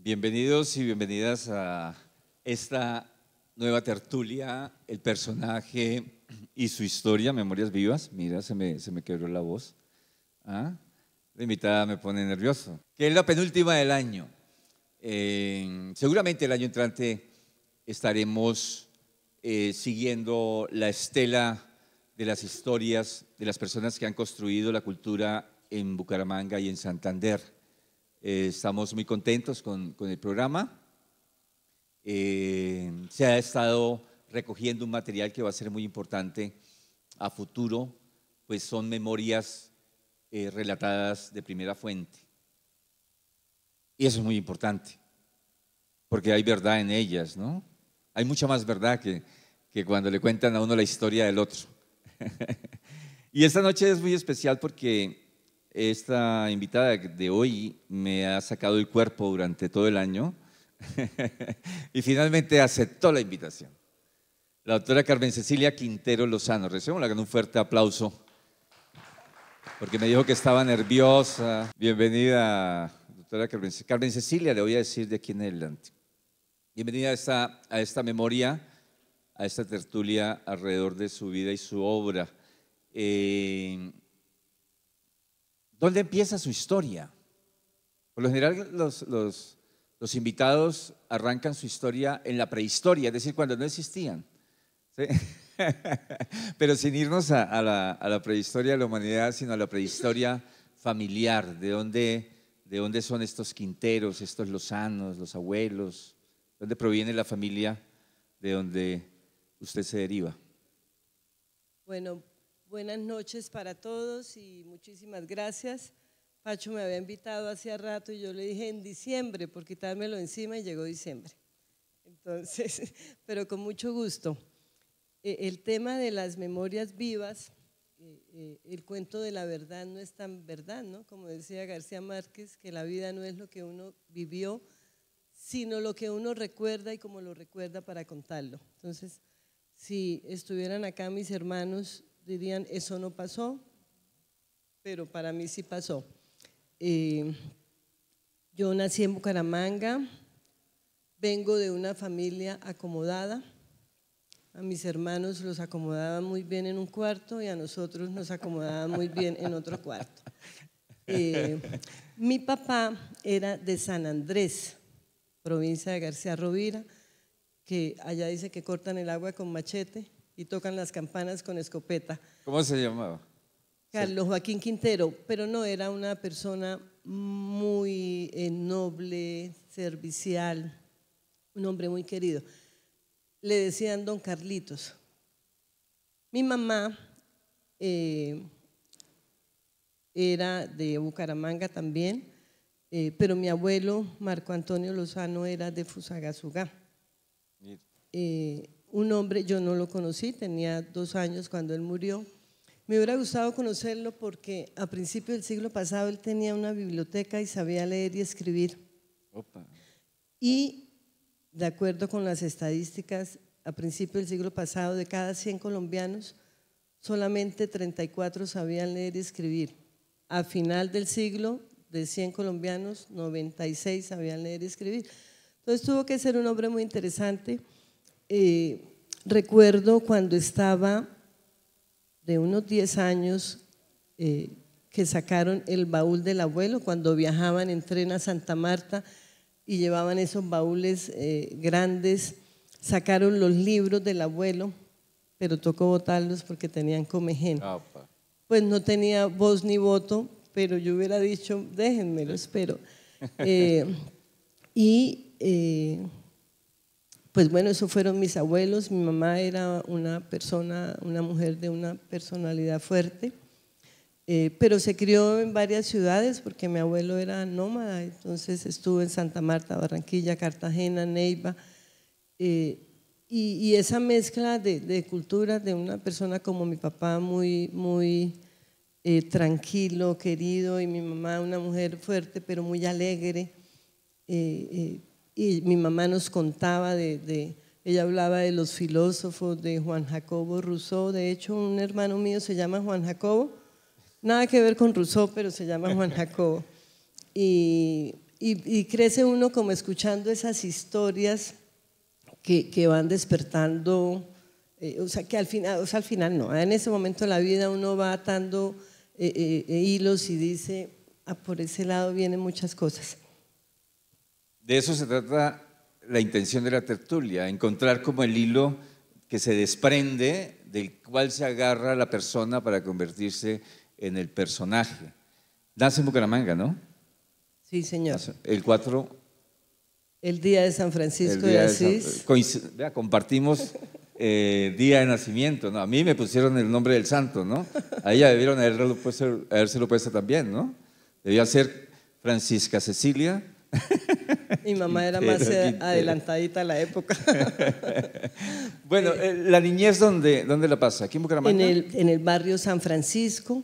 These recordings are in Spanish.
Bienvenidos y bienvenidas a esta nueva tertulia, el personaje y su historia, Memorias Vivas. Mira, se me quebró la voz. ¿Ah? La invitada me pone nervioso. Que es la penúltima del año. Seguramente el año entrante estaremos siguiendo la estela de las historias de las personas que han construido la cultura en Bucaramanga y en Santander. Estamos muy contentos con el programa. Se ha estado recogiendo un material que va a ser muy importante a futuro, pues son memorias relatadas de primera fuente. Y eso es muy importante, porque hay verdad en ellas, ¿no? Hay mucha más verdad que cuando le cuentan a uno la historia del otro. Y esta noche es muy especial porque esta invitada de hoy me ha sacado el cuerpo durante todo el año y finalmente aceptó la invitación. La doctora Carmen Cecilia Quintero Lozano. Recibémosla con un fuerte aplauso porque me dijo que estaba nerviosa. Bienvenida, doctora Carmen Cecilia, le voy a decir de aquí en adelante. Bienvenida a esta memoria, a esta tertulia alrededor de su vida y su obra. ¿Dónde empieza su historia? Por lo general los invitados arrancan su historia en la prehistoria, es decir, cuando no existían. ¿Sí? Pero sin irnos a la prehistoria de la humanidad, sino a la prehistoria familiar. ¿De dónde son estos Quinteros, estos Lozanos, los abuelos? ¿De dónde proviene la familia de donde usted se deriva? Bueno, buenas noches para todos y muchísimas gracias. Pacho me había invitado hacía rato y yo le dije en diciembre por quitármelo encima y llegó diciembre. Entonces, pero con mucho gusto. El tema de las memorias vivas, el cuento de la verdad no es tan verdad, ¿no? Como decía García Márquez, que la vida no es lo que uno vivió, sino lo que uno recuerda y cómo lo recuerda para contarlo. Entonces, si estuvieran acá mis hermanos, dirían, eso no pasó, pero para mí sí pasó. Yo nací en Bucaramanga, vengo de una familia acomodada, a mis hermanos los acomodaban muy bien en un cuarto y a nosotros nos acomodaban muy bien en otro cuarto. Mi papá era de San Andrés, provincia de García Rovira, que allá dice que cortan el agua con machete y tocan las campanas con escopeta. ¿Cómo se llamaba? Carlos Joaquín Quintero, pero no, era una persona muy noble, servicial, un hombre muy querido. Le decían don Carlitos. Mi mamá era de Bucaramanga también, pero mi abuelo Marco Antonio Lozano era de Fusagasugá. Un hombre, yo no lo conocí, tenía 2 años cuando él murió. Me hubiera gustado conocerlo porque a principios del siglo pasado él tenía una biblioteca y sabía leer y escribir. Opa. Y de acuerdo con las estadísticas, a principios del siglo pasado, de cada 100 colombianos, solamente 34 sabían leer y escribir. A final del siglo, de 100 colombianos, 96 sabían leer y escribir. Entonces tuvo que ser un hombre muy interesante. Recuerdo cuando estaba de unos 10 años que sacaron el baúl del abuelo, cuando viajaban en tren a Santa Marta y llevaban esos baúles grandes, sacaron los libros del abuelo, pero tocó botarlos porque tenían comején. Pues no tenía voz ni voto, pero yo hubiera dicho, déjenmelos, pero… pues bueno, esos fueron mis abuelos. Mi mamá era una mujer de una personalidad fuerte, pero se crió en varias ciudades porque mi abuelo era nómada, entonces estuvo en Santa Marta, Barranquilla, Cartagena, Neiva, y esa mezcla de culturas de una persona como mi papá muy tranquilo, querido, y mi mamá una mujer fuerte pero muy alegre. Y mi mamá nos contaba ella hablaba de los filósofos, de Juan Jacobo Rousseau. De hecho, un hermano mío se llama Juan Jacobo, nada que ver con Rousseau, pero se llama Juan Jacobo. Y y crece uno como escuchando esas historias que van despertando, o sea, que al final no, en ese momento de la vida uno va atando hilos y dice, por ese lado vienen muchas cosas. De eso se trata la intención de la tertulia, encontrar como el hilo que se desprende, del cual se agarra la persona para convertirse en el personaje. Nace en Bucaramanga, ¿no? Sí, señor. El 4. El día de San Francisco de Asís. Compartimos día de nacimiento, ¿no? A mí me pusieron el nombre del santo, ¿no? A ella debieron habérselo puesto también, ¿no? Debía ser Francisca Cecilia. Mi mamá era más adelantadita a la época. Bueno, ¿la niñez dónde la pasa? ¿Aquí en Bucaramanga? En el barrio San Francisco.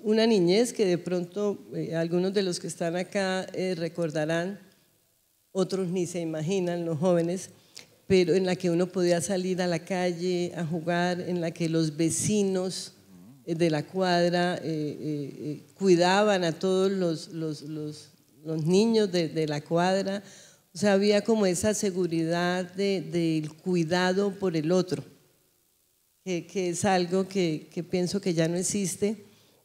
Una niñez que de pronto algunos de los que están acá recordarán, otros ni se imaginan, los jóvenes, pero en la que uno podía salir a la calle a jugar, en la que los vecinos de la cuadra cuidaban a todos los niños de la cuadra. O sea, había como esa seguridad del cuidado por el otro, que es algo que pienso que ya no existe,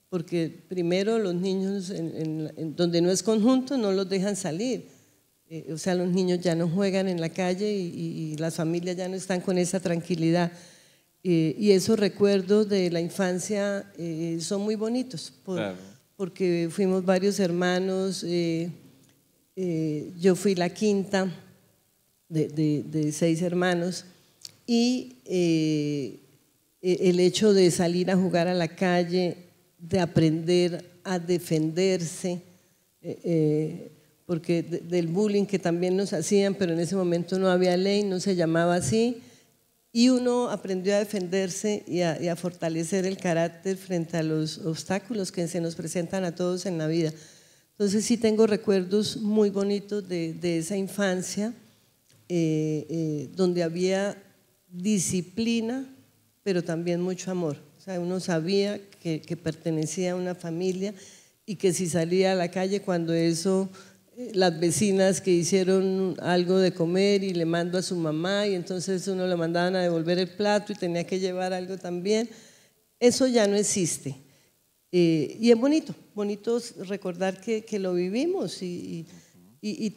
porque primero los niños en donde no es conjunto no los dejan salir, o sea, los niños ya no juegan en la calle y las familias ya no están con esa tranquilidad, y esos recuerdos de la infancia son muy bonitos, claro, porque fuimos varios hermanos, yo fui la quinta de 6 hermanos, y el hecho de salir a jugar a la calle, de aprender a defenderse, porque del bullying que también nos hacían, pero en ese momento no había ley, no se llamaba así, y uno aprendió a defenderse y a fortalecer el carácter frente a los obstáculos que se nos presentan a todos en la vida. Entonces sí tengo recuerdos muy bonitos de esa infancia, donde había disciplina, pero también mucho amor. O sea, uno sabía que pertenecía a una familia y que si salía a la calle cuando eso, las vecinas que hicieron algo de comer y le mandó a su mamá y entonces uno le mandaban a devolver el plato y tenía que llevar algo también, eso ya no existe. Y es bonito recordar que lo vivimos y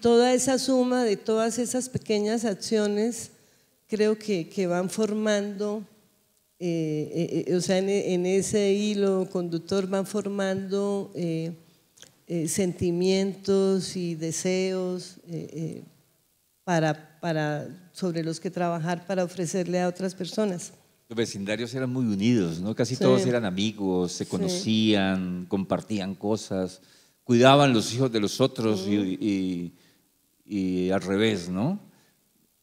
toda esa suma de todas esas pequeñas acciones creo que van formando, o sea, en ese hilo conductor van formando sentimientos y deseos sobre los que trabajar para ofrecerle a otras personas. Los vecindarios eran muy unidos, ¿no? Casi todos eran amigos, se conocían, compartían cosas, cuidaban los hijos de los otros y al revés, ¿no?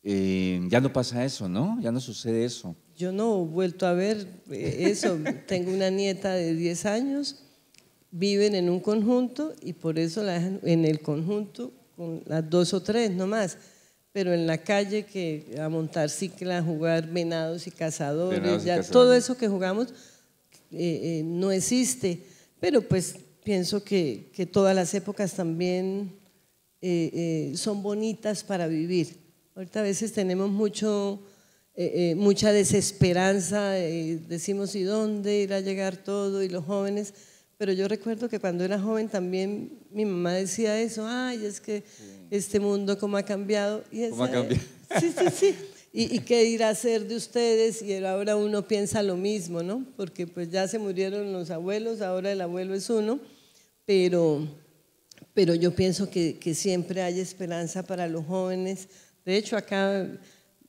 Ya no pasa eso, ¿no? Ya no sucede eso. Yo no he vuelto a ver eso. Tengo una nieta de 10 años, viven en un conjunto y por eso la dejan en el conjunto con las 2 o 3 nomás. Pero en la calle que a montar cicla, a jugar venados y cazadores, todo eso que jugamos no existe. Pero pues pienso que todas las épocas también son bonitas para vivir. Ahorita a veces tenemos mucha desesperanza, decimos ¿y dónde irá a llegar todo? Y los jóvenes, pero yo recuerdo que cuando era joven también mi mamá decía eso, ay, es que este mundo cómo ha cambiado. Y ¿Cómo ha cambiado? Sí. ¿Y qué irá a ser de ustedes? Y ahora uno piensa lo mismo, ¿no? Porque pues ya se murieron los abuelos, ahora el abuelo es uno, pero yo pienso que siempre hay esperanza para los jóvenes. De hecho, acá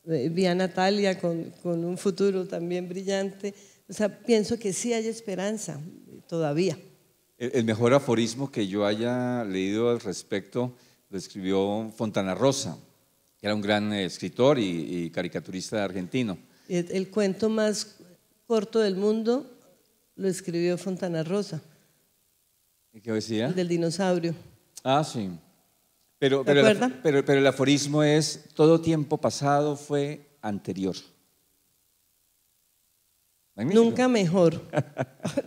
vi a Natalia con un futuro también brillante. O sea, pienso que sí hay esperanza todavía. El mejor aforismo que yo haya leído al respecto lo escribió Fontana Rosa, que era un gran escritor y caricaturista argentino. El cuento más corto del mundo lo escribió Fontana Rosa. ¿Y qué decía? El del dinosaurio. Ah, sí. Pero el aforismo es: todo tiempo pasado fue anterior. Magnífico. Nunca mejor,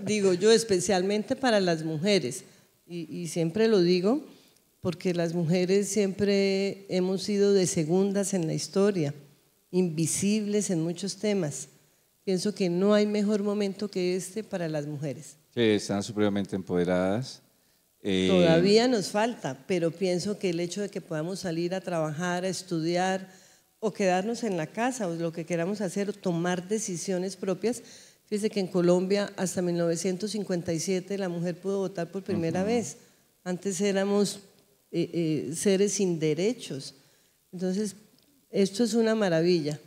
digo yo, especialmente para las mujeres, y siempre lo digo, porque las mujeres siempre hemos sido de segundas en la historia, invisibles en muchos temas. Pienso que no hay mejor momento que este para las mujeres. Que están supremamente empoderadas. Todavía nos falta, pero pienso que el hecho de que podamos salir a trabajar, a estudiar o quedarnos en la casa o lo que queramos hacer, tomar decisiones propias. Fíjese que en Colombia hasta 1957 la mujer pudo votar por primera vez. Antes éramos seres sin derechos. Entonces, esto es una maravilla,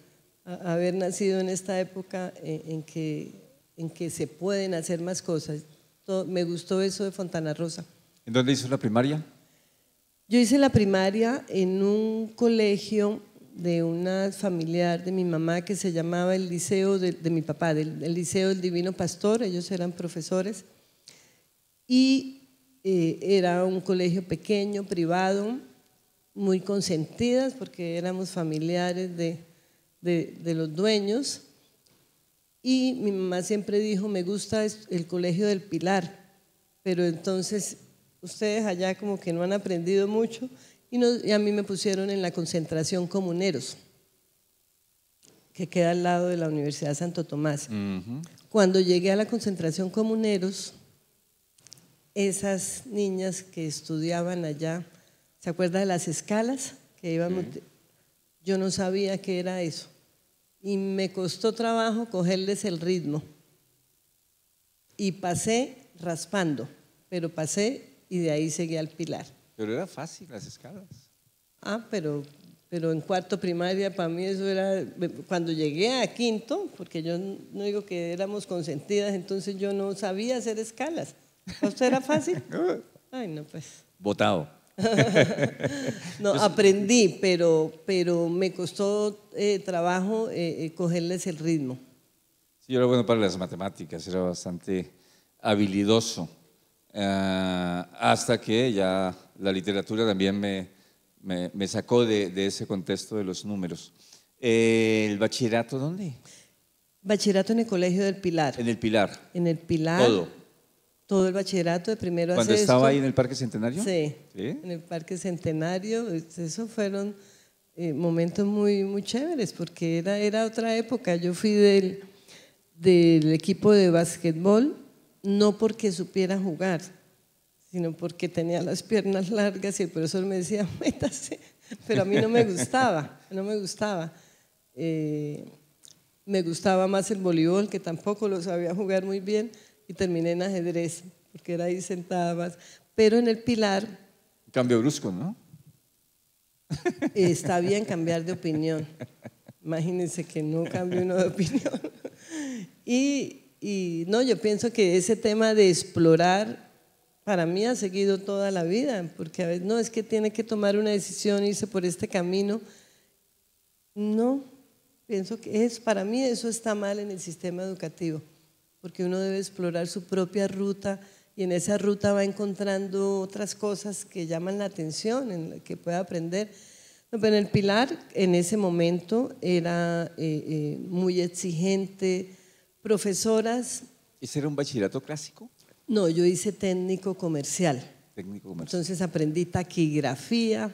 haber nacido en esta época en que se pueden hacer más cosas. Me gustó eso de Fontana Rosa. ¿En dónde hizo la primaria? Yo hice la primaria en un colegio de una familiar de mi mamá que se llamaba el Liceo de mi papá, el Liceo del Divino Pastor. Ellos eran profesores y era un colegio pequeño, privado, muy consentidas porque éramos familiares de los dueños. Y mi mamá siempre dijo, me gusta el Colegio del Pilar, pero entonces ustedes allá como que no han aprendido mucho y a mí me pusieron en la concentración Comuneros, que queda al lado de la Universidad Santo Tomás. Cuando llegué a la concentración Comuneros, esas niñas que estudiaban allá, ¿se acuerda de las escalas? Que íbamos, yo no sabía qué era eso y me costó trabajo cogerles el ritmo y pasé raspando, pero pasé y de ahí seguí al Pilar. Pero era fácil las escalas. Pero en cuarto primaria para mí eso era, cuando llegué a quinto, porque yo no digo que éramos consentidas, entonces yo no sabía hacer escalas. ¿Para usted era fácil? Ay, no, pues. Botado. No, aprendí, pero me costó trabajo cogerles el ritmo. Sí, yo era bueno para las matemáticas, era bastante habilidoso. Hasta que ya la literatura también me sacó de ese contexto de los números. ¿El bachillerato dónde? Bachillerato en el Colegio del Pilar. En el Pilar. En el Pilar. Todo el bachillerato de primero a sexto. ¿Cuando estaba ahí en el Parque Centenario? Sí, en el Parque Centenario. Esos fueron momentos muy, muy chéveres porque era otra época. Yo fui del equipo de básquetbol, no porque supiera jugar, sino porque tenía las piernas largas y el profesor me decía, métase, pero a mí no me gustaba, no me gustaba. Me gustaba más el voleibol, que tampoco lo sabía jugar muy bien, y terminé en ajedrez, porque era ahí sentada más. Pero en el Pilar… Cambio brusco, ¿no? Está bien cambiar de opinión. Imagínense que no cambie uno de opinión. Y no, yo pienso que ese tema de explorar para mí ha seguido toda la vida, porque a veces no es que tiene que tomar una decisión, irse por este camino. No, pienso que para mí eso está mal en el sistema educativo, porque uno debe explorar su propia ruta y en esa ruta va encontrando otras cosas que llaman la atención, en las que puede aprender. No, pero en el Pilar en ese momento era muy exigente, profesoras. ¿Ese era un bachillerato clásico? No, yo hice técnico comercial. Técnico comercial. Entonces aprendí taquigrafía,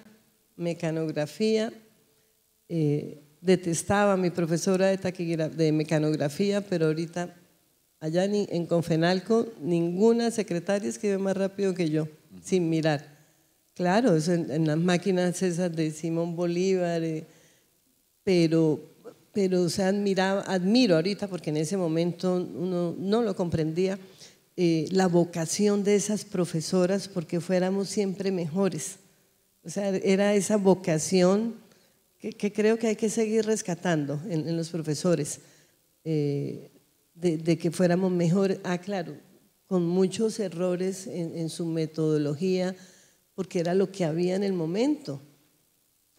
mecanografía. Detestaba a mi profesora de mecanografía, pero ahorita allá en Confenalco ninguna secretaria escribe más rápido que yo, sin mirar. Claro, eso en las máquinas esas de Simón Bolívar, pero o sea, admiro ahorita, porque en ese momento uno no lo comprendía, la vocación de esas profesoras porque fuéramos siempre mejores. O sea, era esa vocación que creo que hay que seguir rescatando en los profesores, de que fuéramos mejores. Claro, con muchos errores en su metodología, porque era lo que había en el momento.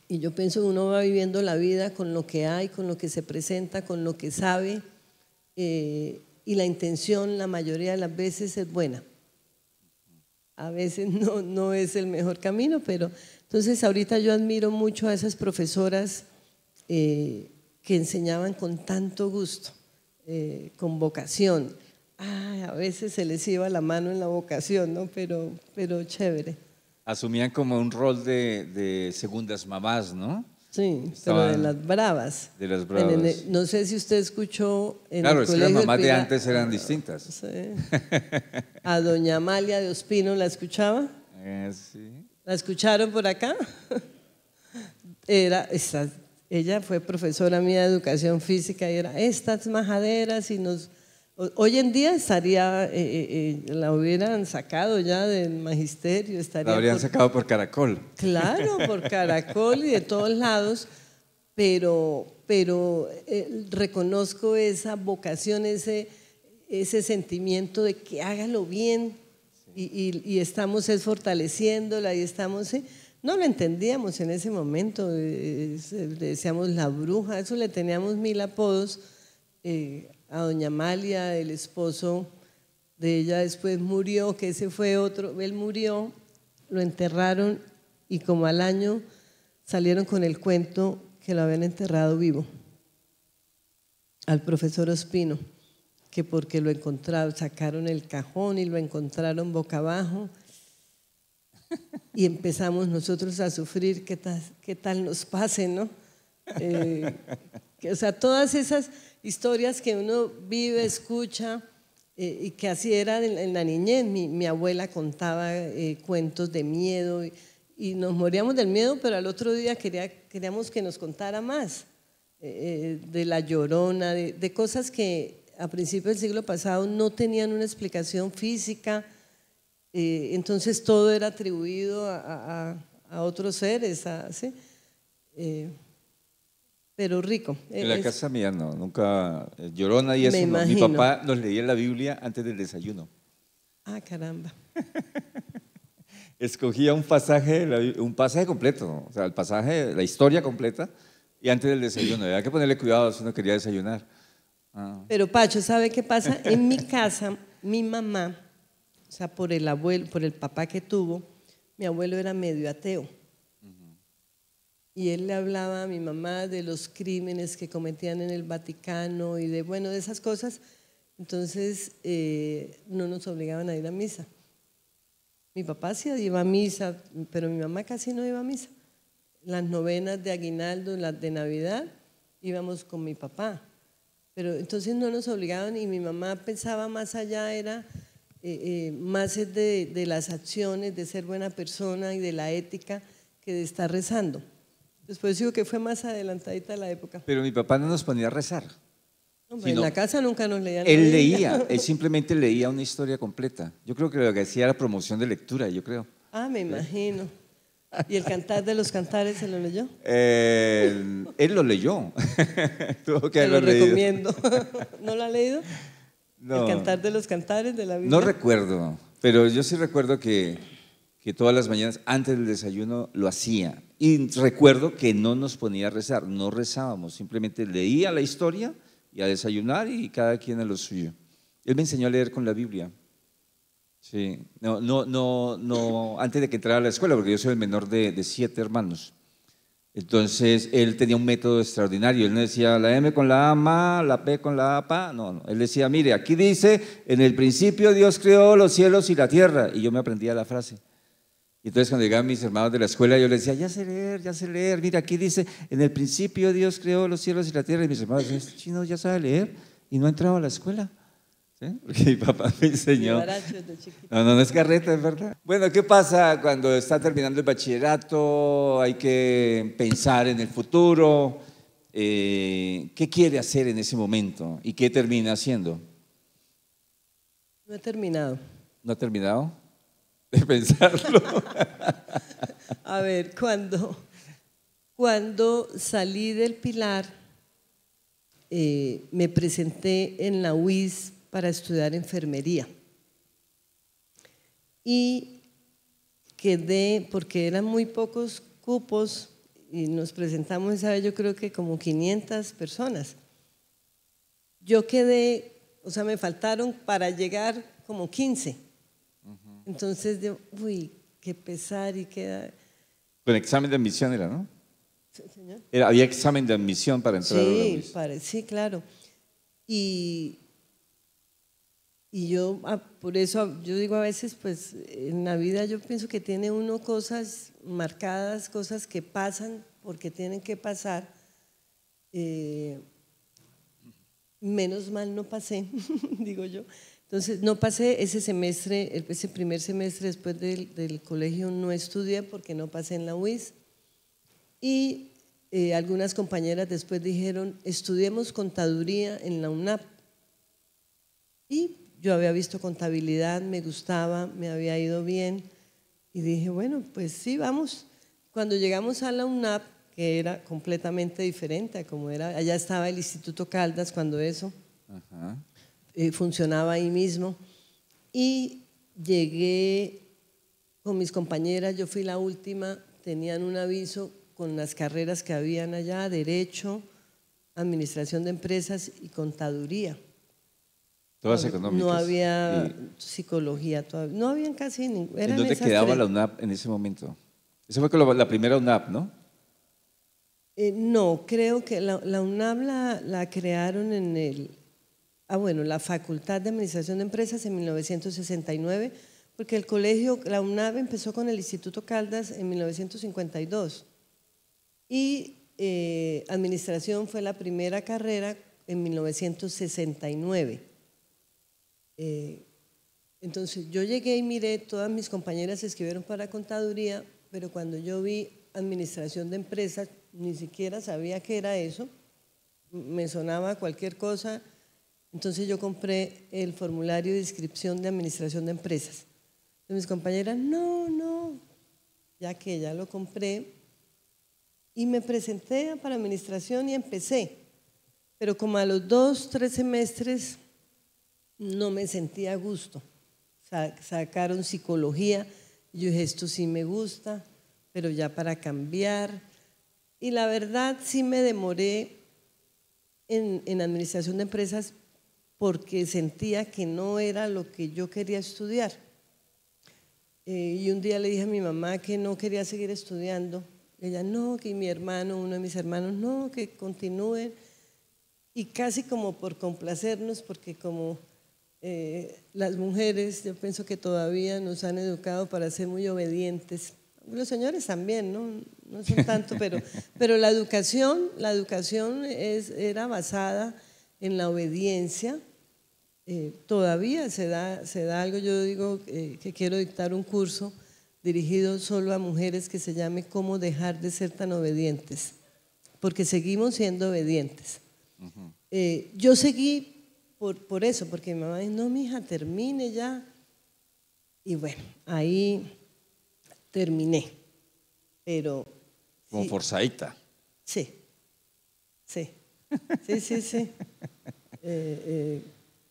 Y yo pienso que uno va viviendo la vida con lo que hay, con lo que se presenta, con lo que sabe, y la intención la mayoría de las veces es buena. A veces no es el mejor camino, pero entonces ahorita yo admiro mucho a esas profesoras que enseñaban con tanto gusto, con vocación. A veces se les iba la mano en la vocación, ¿no? Pero chévere. Asumían como un rol de segundas mamás, ¿no? Sí, pero de Estaban las bravas. de las bravas. No sé si usted escuchó en Claro, el es que las colegio del mamás de Pilar, antes eran distintas. sí, a doña Amalia de Ospino, ¿la escuchaba? Sí. ¿La escucharon por acá? Ella fue profesora mía de educación física y era estas majaderas y hoy en día estaría, la hubieran sacado ya del magisterio, La estaría habrían sacado por Caracol. claro, por Caracol y de todos lados, pero reconozco esa vocación, ese sentimiento de que hágalo bien y estamos fortaleciéndola y estamos… No lo entendíamos en ese momento, le decíamos la bruja, eso le teníamos mil apodos. A doña Amalia, el esposo de ella después murió, que ese fue otro, él murió, lo enterraron y como al año salieron con el cuento que lo habían enterrado vivo al profesor Ospino, que porque lo encontraron, sacaron el cajón y lo encontraron boca abajo. Y empezamos nosotros a sufrir qué tal nos pase, ¿no? O sea, todas esas historias que uno vive, escucha, y que así era en la niñez. Mi abuela contaba cuentos de miedo y nos moríamos del miedo, pero al otro día queríamos que nos contara más, de la Llorona, de cosas que a principios del siglo pasado no tenían una explicación física. Entonces todo era atribuido a otros seres, ¿sí? Pero rico. En la casa mía no, nunca, Llorona y eso no. Mi papá nos leía la Biblia antes del desayuno. Ah, caramba. Escogía un pasaje completo, o sea, el pasaje, la historia completa, y antes del desayuno. Había que ponerle cuidado si uno quería desayunar. Pero Pacho, ¿sabe qué pasa? En mi casa, mi mamá, o sea, por el abuelo, por el papá que tuvo, mi abuelo era medio ateo. Y él le hablaba a mi mamá de los crímenes que cometían en el Vaticano y de esas cosas. Entonces, no nos obligaban a ir a misa. Mi papá sí iba a misa, pero mi mamá casi no iba a misa. Las novenas de aguinaldo, las de Navidad, íbamos con mi papá. Pero entonces no nos obligaban y mi mamá pensaba más allá, era más de las acciones, de ser buena persona y de la ética que de estar rezando. Después digo que fue más adelantadita la época. Pero mi papá no nos ponía a rezar. Hombre, en la casa nunca nos leían. Él leía, él simplemente leía una historia completa. Yo creo que lo que hacía era promoción de lectura, yo creo. Ah, me imagino. ¿Y el Cantar de los Cantares se lo leyó? Él lo leyó. Tuvo que Te lo haberlo leído. recomiendo. ¿No lo ha leído? No. El Cantar de los Cantares de la Biblia. No recuerdo, pero yo sí recuerdo que todas las mañanas antes del desayuno lo hacía. Y recuerdo que no nos ponía a rezar, no rezábamos, simplemente leía la historia y a desayunar y cada quien a lo suyo. Él me enseñó a leer con la Biblia. Sí, no, antes de que entrara a la escuela, porque yo soy el menor de 7 hermanos. Entonces, él tenía un método extraordinario. Él no decía la M con la A, ma, la P con la A, pa. No. Él decía, mire, aquí dice, en el principio Dios creó los cielos y la tierra. Y yo me aprendía la frase. Y entonces, cuando llegaban mis hermanos de la escuela, yo les decía, ya sé leer. Mira, aquí dice, en el principio Dios creó los cielos y la tierra. Y mis hermanos decían, este chino ya sabe leer y no ha entrado a la escuela. ¿Sí? Porque mi papá me enseñó. No es carreta, es verdad. Bueno, ¿qué pasa cuando está terminando el bachillerato? Hay que pensar en el futuro. ¿Qué quiere hacer en ese momento? ¿Y qué termina haciendo? No he terminado. ¿No ha terminado de pensarlo? A ver, cuando salí del Pilar, me presenté en la UIS para estudiar enfermería y quedé, porque eran muy pocos cupos y nos presentamos esa vez yo creo que como 500 personas. Yo quedé, o sea, me faltaron para llegar como 15. Entonces, uy, qué pesar y qué… Con examen de admisión era, ¿no? Sí, señor. Había examen de admisión para entrar a la UIS. Sí, claro. Y Y yo, por eso, yo digo a veces, pues en la vida yo pienso que tiene uno cosas marcadas, cosas que pasan porque tienen que pasar. Menos mal no pasé, digo yo. Entonces, no pasé ese semestre, ese primer semestre después del colegio no estudié porque no pasé en la UIS. Y algunas compañeras después dijeron, estudiemos contaduría en la UNAP. Y yo había visto contabilidad, me gustaba, me había ido bien. Y dije, bueno, pues sí, vamos. Cuando llegamos a la UNAP, que era completamente diferente a como era, allá estaba el Instituto Caldas cuando eso funcionaba ahí mismo. Y llegué con mis compañeras, yo fui la última, tenían un aviso con las carreras que habían allá, Derecho, Administración de Empresas y Contaduría. Todas económicas. No había psicología todavía, no habían casi ninguna. ¿En dónde quedaba la UNAP en ese momento? Esa fue la primera UNAP, ¿no? No, creo que la UNAP la crearon la Facultad de Administración de Empresas en 1969, porque el colegio, la UNAP empezó con el Instituto Caldas en 1952 y Administración fue la primera carrera en 1969. Entonces yo llegué y miré, todas mis compañeras se escribieron para Contaduría, pero cuando yo vi Administración de Empresas, ni siquiera sabía qué era eso, me sonaba cualquier cosa, entonces yo compré el formulario de inscripción de Administración de Empresas. Entonces mis compañeras, no, ya que ya lo compré, y me presenté para Administración y empecé, pero como a los 2, 3 semestres no me sentía a gusto. Sacaron psicología, yo dije, esto sí me gusta, pero ya para cambiar. Y la verdad sí me demoré en Administración de Empresas porque sentía que no era lo que yo quería estudiar. Y un día le dije a mi mamá que no quería seguir estudiando. Ella, no, que mi hermano, uno de mis hermanos, no, que continúen. Y casi como por complacernos, porque como las mujeres, yo pienso que todavía nos han educado para ser muy obedientes. Los señores también, no son tanto, pero la educación era basada en la obediencia. Todavía se da algo, yo digo que quiero dictar un curso dirigido solo a mujeres que se llame Cómo dejar de ser tan obedientes, porque seguimos siendo obedientes. Yo seguí por eso, porque mi mamá dijo, no, mija, termine ya. Y bueno, ahí terminé, pero… Como sí, forzaita. Sí.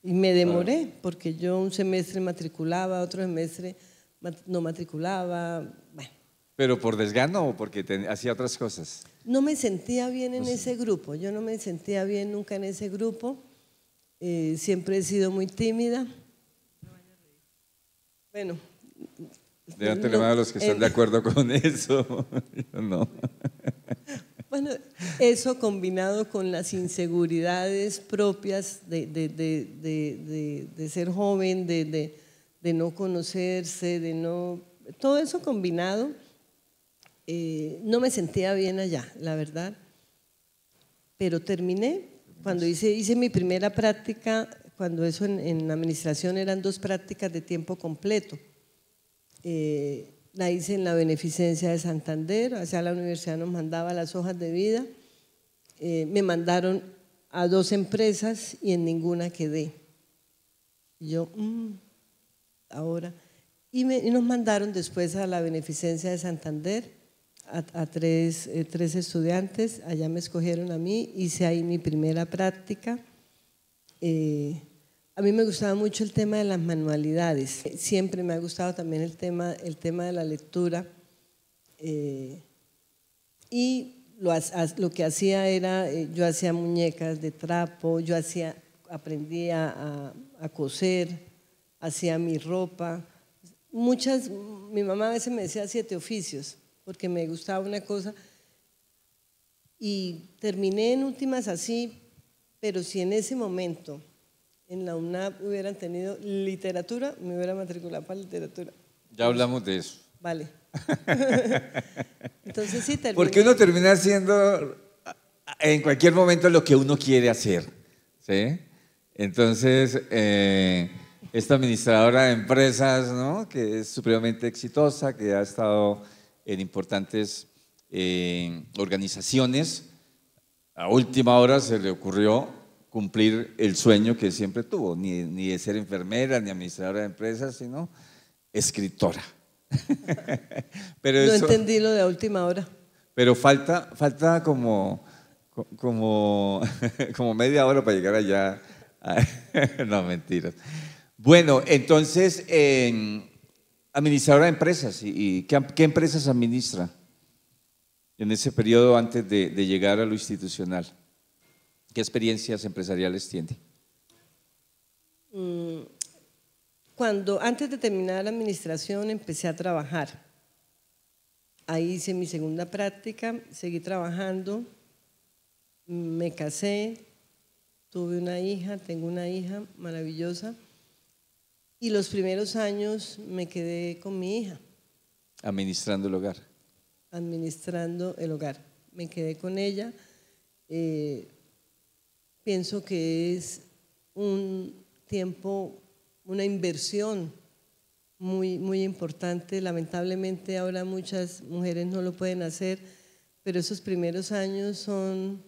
Y me demoré, porque yo un semestre matriculaba, otro semestre no matriculaba, bueno. ¿Pero por desgano o porque hacía otras cosas? No me sentía bien en ese grupo, yo no me sentía bien nunca en ese grupo, siempre he sido muy tímida. Bueno. Levante la mano a los que están de acuerdo con eso. Yo no. Bueno, eso combinado con las inseguridades propias de ser joven, de no conocerse, todo eso combinado, no me sentía bien allá, la verdad, pero terminé. Cuando hice mi primera práctica, cuando eso en administración eran 2 prácticas de tiempo completo. La hice en la Beneficencia de Santander, hacia la universidad nos mandaba las hojas de vida, me mandaron a 2 empresas y en ninguna quedé. Y yo, ahora, y nos mandaron después a la Beneficencia de Santander, a 3 estudiantes, allá me escogieron a mí, hice ahí mi primera práctica. A mí me gustaba mucho el tema de las manualidades, siempre me ha gustado también el tema de la lectura, y lo que hacía era, yo hacía muñecas de trapo, aprendí a coser, hacía mi ropa, mi mamá a veces me decía 7 oficios, porque me gustaba una cosa, y terminé en últimas así, pero si en ese momento en la UNAP hubieran tenido literatura, me hubiera matriculado para literatura. Ya hablamos de eso. Vale. Entonces sí, terminé. Porque uno termina haciendo en cualquier momento lo que uno quiere hacer, ¿sí? Entonces, esta administradora de empresas, ¿no? Que es supremamente exitosa, que ha estado en importantes organizaciones, a última hora se le ocurrió cumplir el sueño que siempre tuvo, ni de ser enfermera, ni administradora de empresas, sino escritora. Pero no eso, entendí lo de a última hora. pero falta como media hora para llegar allá. No, mentiras. Bueno, entonces, administradora de empresas, ¿y qué empresas administra en ese periodo antes de llegar a lo institucional? ¿Qué experiencias empresariales tiene? Antes de terminar la administración, empecé a trabajar. Ahí hice mi segunda práctica, seguí trabajando, me casé, tuve una hija, tengo una hija maravillosa, y los primeros años me quedé con mi hija. Administrando el hogar. Administrando el hogar. Me quedé con ella. Pienso que es un tiempo, una inversión muy, muy importante. Lamentablemente ahora muchas mujeres no lo pueden hacer, pero esos primeros años son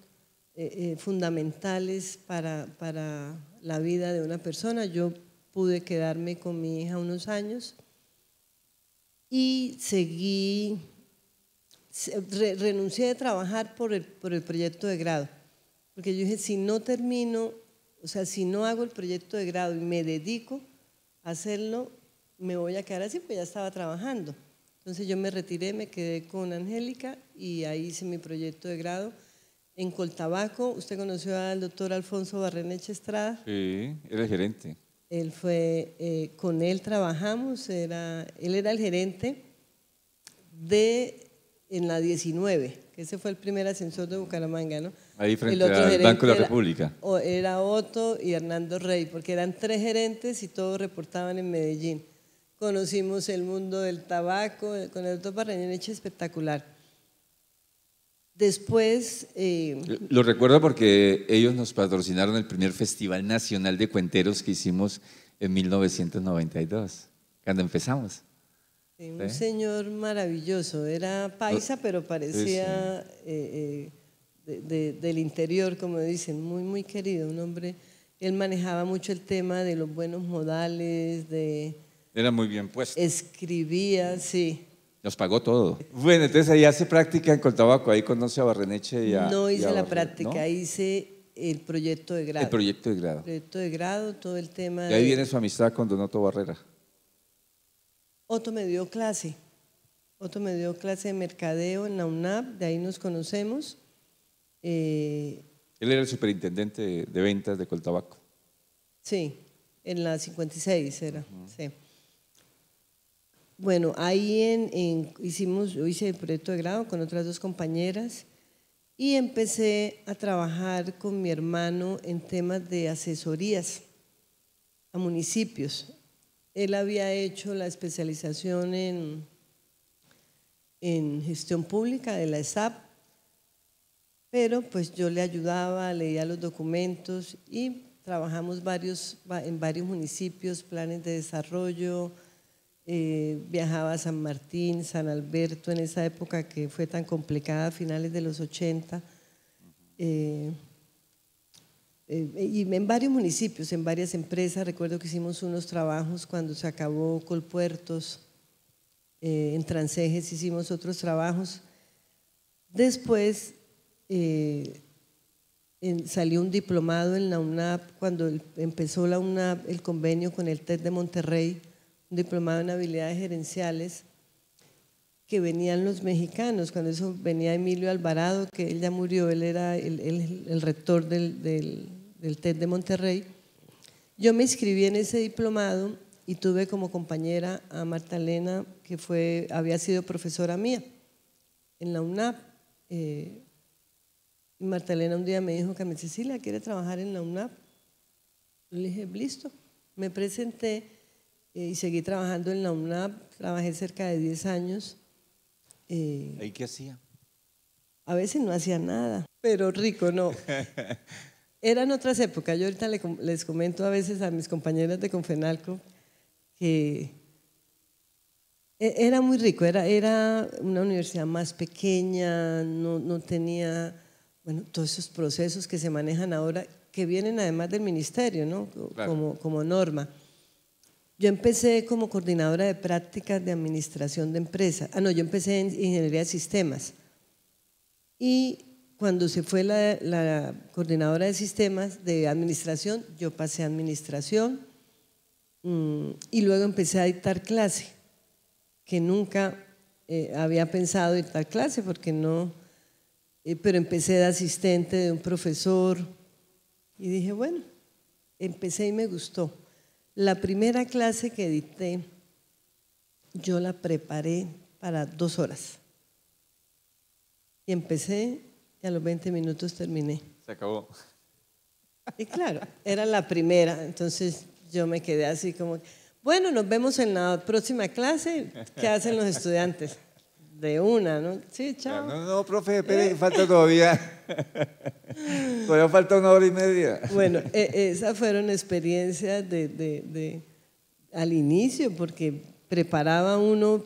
fundamentales para la vida de una persona. Yo pude quedarme con mi hija unos años y renuncié de trabajar por el proyecto de grado, porque yo dije, si no termino, o sea, si no hago el proyecto de grado y me dedico a hacerlo, me voy a quedar así, pues ya estaba trabajando. Entonces yo me retiré, me quedé con Angélica y ahí hice mi proyecto de grado en Coltabaco. Usted conoció al doctor Alfonso Barrenechea Estrada. Sí, era el gerente. Él fue, con él trabajamos, él era el gerente en la 19, que ese fue el primer ascensor de Bucaramanga, ¿no? Ahí frente al Banco de la República. Era Otto y Hernando Rey, porque eran 3 gerentes y todos reportaban en Medellín. Conocimos el mundo del tabaco, con el doctor Barrenechea, espectacular. Después… Lo recuerdo porque ellos nos patrocinaron el primer Festival Nacional de Cuenteros que hicimos en 1992, cuando empezamos. Sí, un señor maravilloso, era paisa, pero parecía del interior, como dicen, muy, muy querido, un hombre. Él manejaba mucho el tema de los buenos modales, Era muy bien puesto. Escribía, sí. Nos pagó todo. Bueno, entonces ahí hace práctica en Coltabaco, ahí conoce a Barrenechea. No hice la práctica, ¿no? Hice el proyecto de grado. El proyecto de grado. El proyecto de grado, todo el tema. Y ahí viene su amistad con Don Otto Barrera. Otto me dio clase. Otto me dio clase de mercadeo en la UNAP, de ahí nos conocemos. Él era el superintendente de ventas de Coltabaco. Sí, en la 56 era, sí. Bueno, ahí yo hice el proyecto de grado con otras 2 compañeras y empecé a trabajar con mi hermano en temas de asesorías a municipios. Él había hecho la especialización en gestión pública de la ESAP, pero pues yo le ayudaba, leía los documentos y trabajamos en varios municipios, planes de desarrollo. Viajaba a San Martín, San Alberto, en esa época que fue tan complicada, a finales de los 80, y en varios municipios, en varias empresas. Recuerdo que hicimos unos trabajos cuando se acabó Colpuertos, en Transejes hicimos otros trabajos. Después salió un diplomado en la UNAP, cuando empezó la UNAP el convenio con el TEC de Monterrey, un diplomado en habilidades gerenciales, que venían los mexicanos. Cuando eso venía Emilio Alvarado, que él ya murió, él era el rector del TEC de Monterrey. Yo me inscribí en ese diplomado y tuve como compañera a Marta Elena, que había sido profesora mía en la UNAP. Y Marta Elena un día me dijo que Cecilia quiere trabajar en la UNAP. Le dije, listo. Me presenté y seguí trabajando en la UNAP. Trabajé cerca de 10 años. ¿Ahí qué hacía? A veces no hacía nada, pero rico, no. Eran otras épocas. Yo ahorita les comento a veces a mis compañeras de Confenalco que era muy rico, era una universidad más pequeña, no tenía, bueno, todos esos procesos que se manejan ahora, que vienen además del ministerio, ¿no? Claro. Como norma. Yo empecé como coordinadora de prácticas de administración de empresas. Yo empecé en ingeniería de sistemas. Y cuando se fue la coordinadora de sistemas de administración, yo pasé a administración y luego empecé a dictar clase, que nunca había pensado dictar clase porque no, pero empecé de asistente de un profesor y dije, bueno, empecé y me gustó. La primera clase que dicté, yo la preparé para 2 horas. Y empecé y a los 20 minutos terminé. Se acabó. Y claro, era la primera, entonces yo me quedé así como, bueno, nos vemos en la próxima clase, ¿qué hacen los estudiantes? De una, ¿no? Sí, chao. No, profe, espere, falta todavía. Todavía falta 1 hora y media. Bueno, esas fueron experiencias al inicio, porque preparaba uno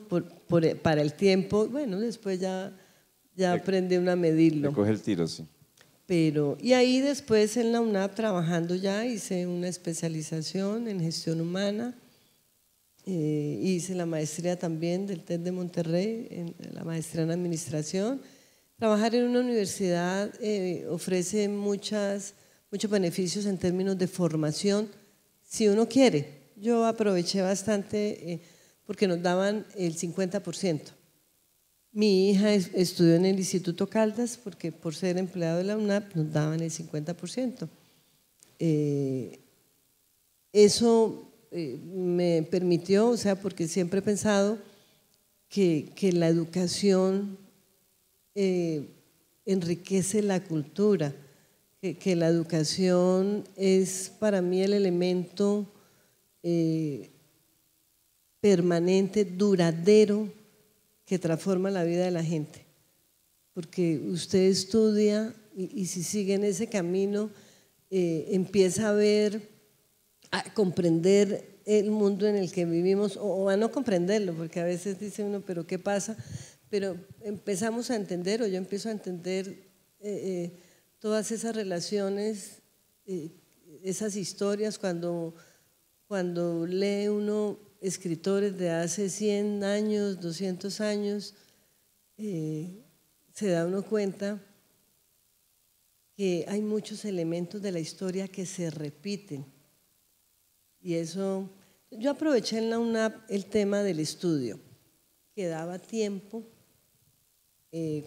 para el tiempo, bueno, después ya aprende uno a medirlo. Le coge el tiro, sí. Y ahí después en la UNAP trabajando ya hice una especialización en gestión humana, hice la maestría también del TEC de Monterrey, la maestría en administración. Trabajar en una universidad ofrece muchos beneficios en términos de formación, si uno quiere. Yo aproveché bastante porque nos daban el 50%. Mi hija estudió en el Instituto Caldas porque por ser empleado de la UNAP nos daban el 50%. Eso me permitió, o sea, porque siempre he pensado que la educación enriquece la cultura, que la educación es para mí el elemento permanente, duradero, que transforma la vida de la gente, porque usted estudia y si sigue en ese camino empieza a ver, a comprender el mundo en el que vivimos o a no comprenderlo, porque a veces dice uno, pero ¿qué pasa? Pero empezamos a entender, o yo empiezo a entender todas esas relaciones, esas historias cuando lee uno escritores de hace 100 años, 200 años, se da uno cuenta que hay muchos elementos de la historia que se repiten. Y eso, yo aproveché en la UNAP el tema del estudio, quedaba tiempo,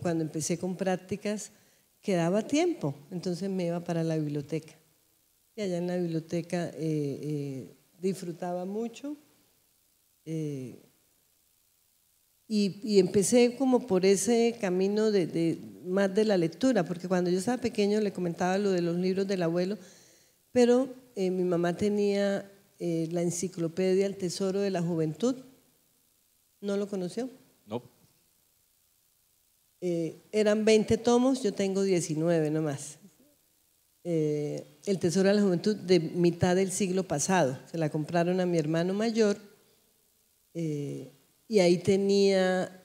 cuando empecé con prácticas, quedaba tiempo, entonces me iba para la biblioteca. Y allá en la biblioteca disfrutaba mucho. Y empecé como por ese camino más de la lectura, porque cuando yo estaba pequeño le comentaba lo de los libros del abuelo, pero mi mamá tenía la enciclopedia El Tesoro de la Juventud. ¿No lo conoció? No. Eran 20 tomos, yo tengo 19 nomás. El Tesoro de la Juventud de mitad del siglo pasado, se la compraron a mi hermano mayor. Y ahí tenía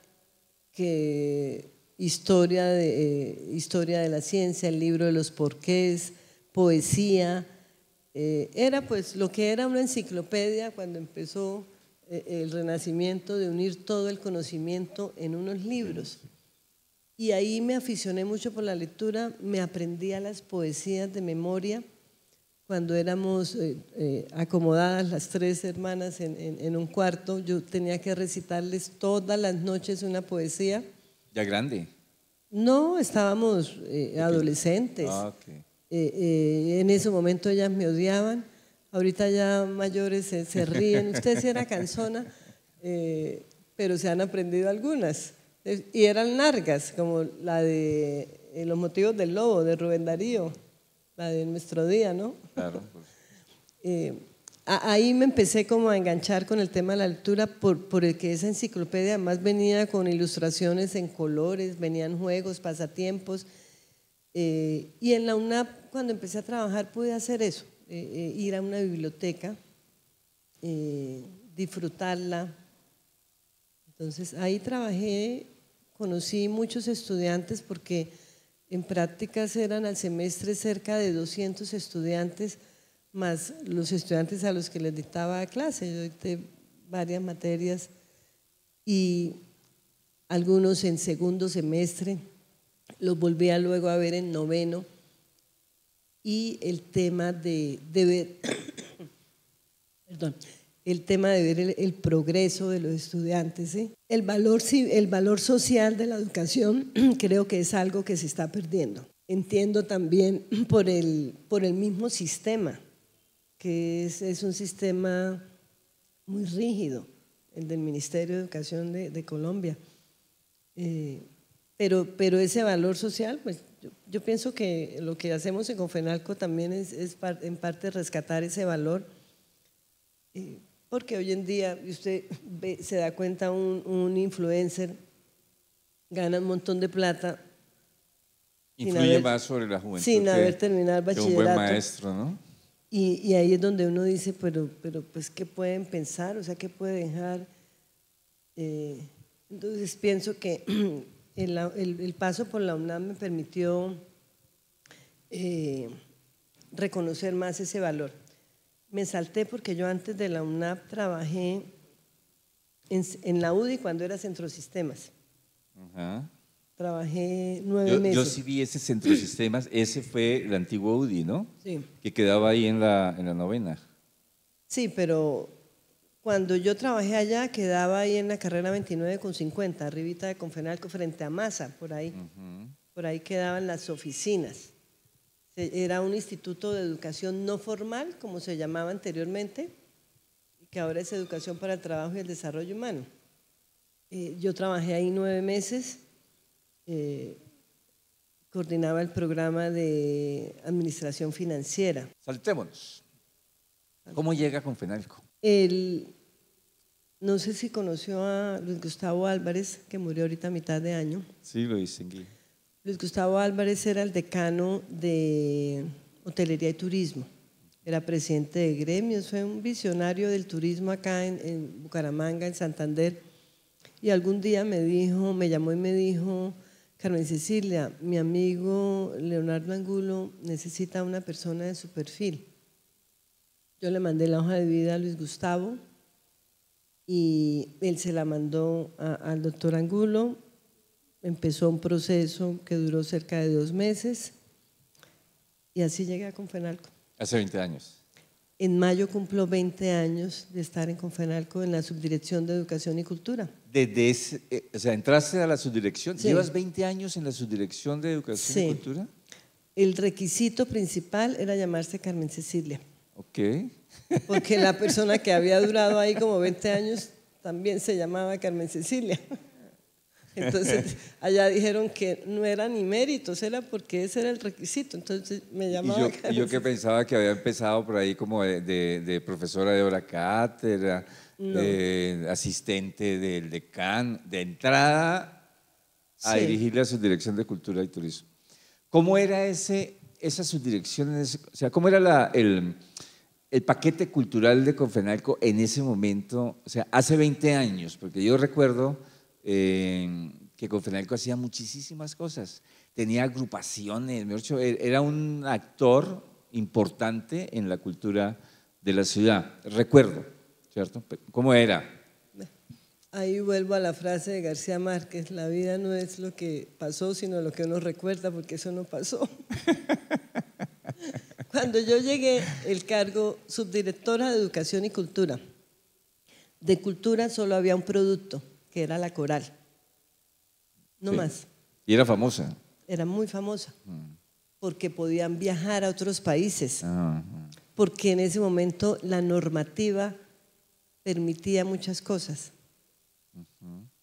historia de la ciencia, el libro de los porqués, poesía. Era pues lo que era una enciclopedia cuando empezó el Renacimiento, de unir todo el conocimiento en unos libros. Y ahí me aficioné mucho por la lectura, me aprendía las poesías de memoria. Cuando éramos acomodadas las 3 hermanas en un cuarto, yo tenía que recitarles todas las noches una poesía. ¿Ya grande? No, estábamos adolescentes. Ah, okay. En ese momento ellas me odiaban, ahorita ya mayores se ríen. Usted sí era cansona, pero se han aprendido algunas. Y eran largas, como la de Los motivos del lobo, de Rubén Darío. La de Nuestro Día, ¿no? Claro. Pues. Ahí me empecé como a enganchar con el tema de la lectura por el que esa enciclopedia además venía con ilustraciones en colores, venían juegos, pasatiempos. Y en la UNAP, cuando empecé a trabajar, pude hacer eso, ir a una biblioteca, disfrutarla. Entonces ahí trabajé, conocí muchos estudiantes porque en prácticas eran al semestre cerca de 200 estudiantes, más los estudiantes a los que les dictaba clase. Yo dicté varias materias y algunos en segundo semestre, los volvía luego a ver en noveno, y el tema de ver, perdón, el tema de ver el progreso de los estudiantes, ¿sí? El valor social de la educación creo que es algo que se está perdiendo. Entiendo también por el mismo sistema, que es un sistema muy rígido, el del Ministerio de Educación de Colombia. Pero ese valor social, pues yo pienso que lo que hacemos en Confenalco también es en parte rescatar ese valor, porque hoy en día usted se da cuenta, un influencer gana un montón de plata. Influye más sobre la juventud sin haber terminado el bachillerato. Un buen maestro, ¿no? Y ahí es donde uno dice, pero pues, ¿qué pueden pensar? O sea, ¿qué puede dejar? Entonces pienso que el paso por la UNAM me permitió reconocer más ese valor. Me salté porque yo antes de la UNAM trabajé en la UDI cuando era Centrosistemas. Ajá. Trabajé 9 meses. Yo sí vi ese Centrosistemas, ese fue el antiguo UDI, ¿no? Sí. Que quedaba ahí en la novena. Sí, pero cuando yo trabajé allá quedaba ahí en la carrera 29,50, arribita de Confenalco, frente a Masa, por ahí. Por ahí quedaban las oficinas. Era un instituto de educación no formal, como se llamaba anteriormente, que ahora es Educación para el Trabajo y el Desarrollo Humano. Yo trabajé ahí 9 meses. Coordinaba el programa de administración financiera. Saltémonos. ¿Cómo llega a Confenalco? No sé si conoció a Luis Gustavo Álvarez, que murió ahorita a mitad de año. Sí, lo distinguí. Luis Gustavo Álvarez era el decano de hotelería y turismo. Era presidente de gremios, fue un visionario del turismo acá en Bucaramanga, en Santander. Y algún día me llamó y me dijo: Carmen Cecilia, mi amigo Leonardo Angulo necesita una persona de su perfil. Yo le mandé la hoja de vida a Luis Gustavo y él se la mandó al doctor Angulo. Empezó un proceso que duró cerca de 2 meses y así llegué a Confenalco. Hace 20 años. En mayo cumplo 20 años de estar en Confenalco en la Subdirección de Educación y Cultura. Desde ese, o sea, entraste a la subdirección. Sí. ¿Llevas 20 años en la Subdirección de Educación y Cultura? El requisito principal era llamarse Carmen Cecilia. Ok. Porque la persona que había durado ahí como 20 años también se llamaba Carmen Cecilia. Entonces allá dijeron que no era ni méritos, era porque ese era el requisito. Entonces me llamaba Y yo que pensaba que había empezado por ahí como de profesora de hora cátedra, no. Asistente del decano, de entrada a dirigir la Subdirección de Cultura y Turismo. ¿Cómo era esa subdirección? O sea, ¿cómo era el paquete cultural de Confenalco en ese momento? O sea, hace 20 años, porque yo recuerdo que Confenalco hacía muchísimas cosas. Tenía agrupaciones, era un actor importante en la cultura de la ciudad. Recuerdo, ¿cierto? ¿Cómo era? Ahí vuelvo a la frase de García Márquez: la vida no es lo que pasó, sino lo que uno recuerda, porque eso no pasó. Cuando yo llegué, el cargo subdirectora de Educación y Cultura. De cultura solo había un producto, que era la coral. No más. ¿Y era famosa? Era muy famosa, porque podían viajar a otros países, porque en ese momento la normativa permitía muchas cosas.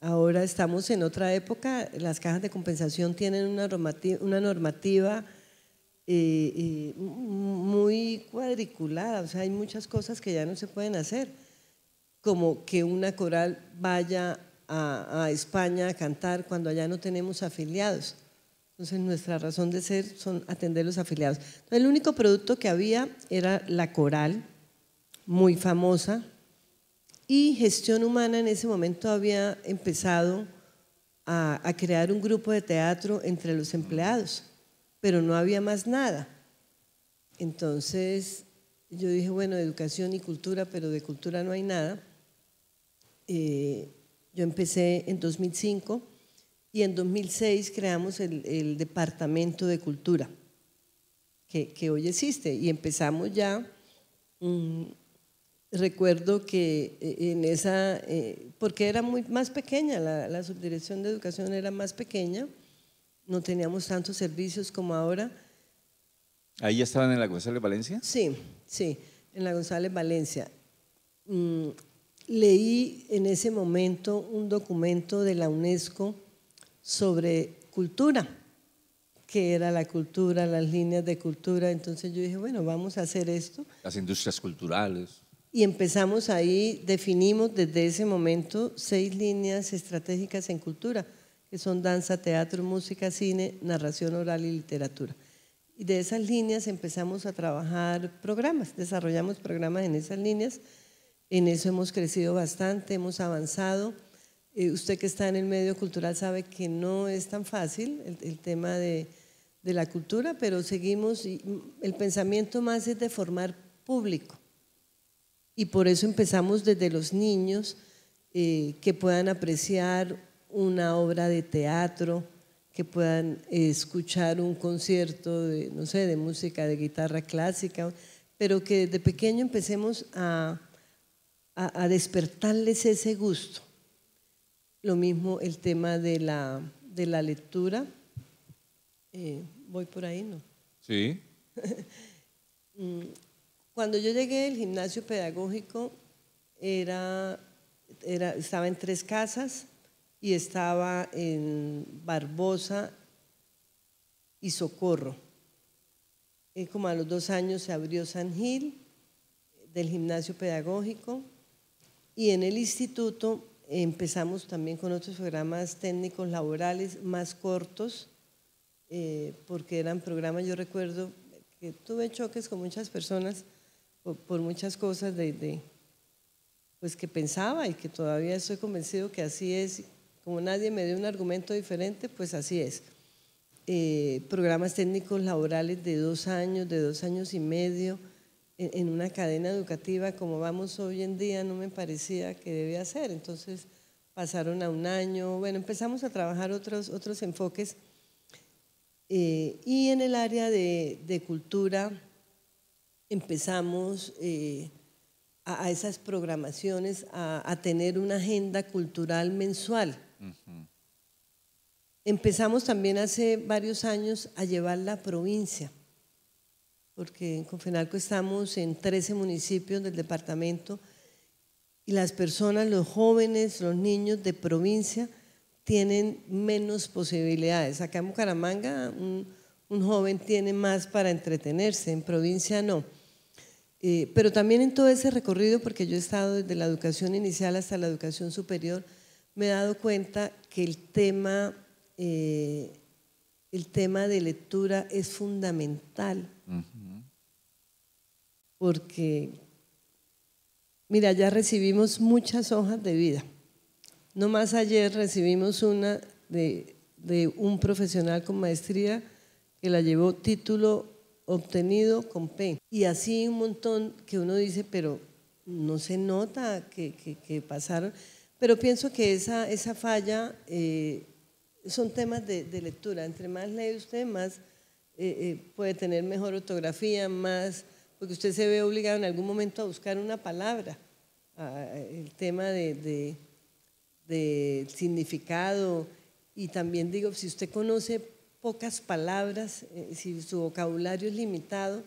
Ahora estamos en otra época, las cajas de compensación tienen una normativa muy cuadriculada, o sea, hay muchas cosas que ya no se pueden hacer, como que una coral vaya a España a cantar cuando allá no tenemos afiliados. Entonces nuestra razón de ser son atender los afiliados. Entonces, el único producto que había era la coral, muy famosa, y Gestión Humana en ese momento había empezado a crear un grupo de teatro entre los empleados, pero no había más nada. Entonces yo dije, bueno, educación y cultura, pero de cultura no hay nada. Yo empecé en 2005 y en 2006 creamos el Departamento de Cultura, que hoy existe, y empezamos ya. Recuerdo que en esa, porque era más pequeña, la subdirección de educación era más pequeña, no teníamos tantos servicios como ahora. ¿Ahí ya estaban en la González Valencia? Sí, sí, en la González Valencia. Leí en ese momento un documento de la UNESCO sobre cultura, qué era la cultura, las líneas de cultura. Entonces yo dije, bueno, vamos a hacer esto. Las industrias culturales. Y empezamos ahí, definimos desde ese momento 6 líneas estratégicas en cultura, que son danza, teatro, música, cine, narración oral y literatura. Y de esas líneas empezamos a trabajar programas, desarrollamos programas en esas líneas. En eso hemos crecido bastante, hemos avanzado. Usted que está en el medio cultural sabe que no es tan fácil el tema de la cultura, pero seguimos, y el pensamiento más es de formar público. Y por eso empezamos desde los niños, que puedan apreciar una obra de teatro, que puedan escuchar un concierto de, no sé, de música de guitarra clásica, pero que desde pequeño empecemos a despertarles ese gusto. Lo mismo el tema de la lectura. Voy por ahí, ¿no? Sí. Cuando yo llegué, el gimnasio pedagógico estaba en 3 casas y estaba en Barbosa y Socorro. Como a los 2 años se abrió San Gil del gimnasio pedagógico, y en el instituto empezamos también con otros programas técnicos laborales más cortos, porque eran programas, yo recuerdo que tuve choques con muchas personas por muchas cosas pues que pensaba, y que todavía estoy convencido que así es. Como nadie me dio un argumento diferente, pues así es. Programas técnicos laborales de 2 años, de 2 años y medio, en una cadena educativa como vamos hoy en día, no me parecía que debía ser. Entonces pasaron a 1 año. Bueno, empezamos a trabajar otros enfoques. Y en el área de cultura empezamos a esas programaciones, a tener una agenda cultural mensual. Empezamos también hace varios años a llevar la provincia, porque en Confenalco estamos en 13 municipios del departamento, y las personas, los jóvenes, los niños de provincia tienen menos posibilidades. Acá en Bucaramanga un joven tiene más para entretenerse, en provincia no. Pero también en todo ese recorrido, porque yo he estado desde la educación inicial hasta la educación superior, me he dado cuenta que el tema de lectura es fundamental. Porque, mira, ya recibimos muchas hojas de vida. No más ayer recibimos una de un profesional con maestría que la llevó título obtenido con P. Y así un montón que uno dice, pero no se nota que pasaron. Pero pienso que esa falla son temas de lectura. Entre más lee usted, más puede tener mejor ortografía, más, porque usted se ve obligado en algún momento a buscar una palabra. El tema de significado, y también digo, si usted conoce pocas palabras, si su vocabulario es limitado,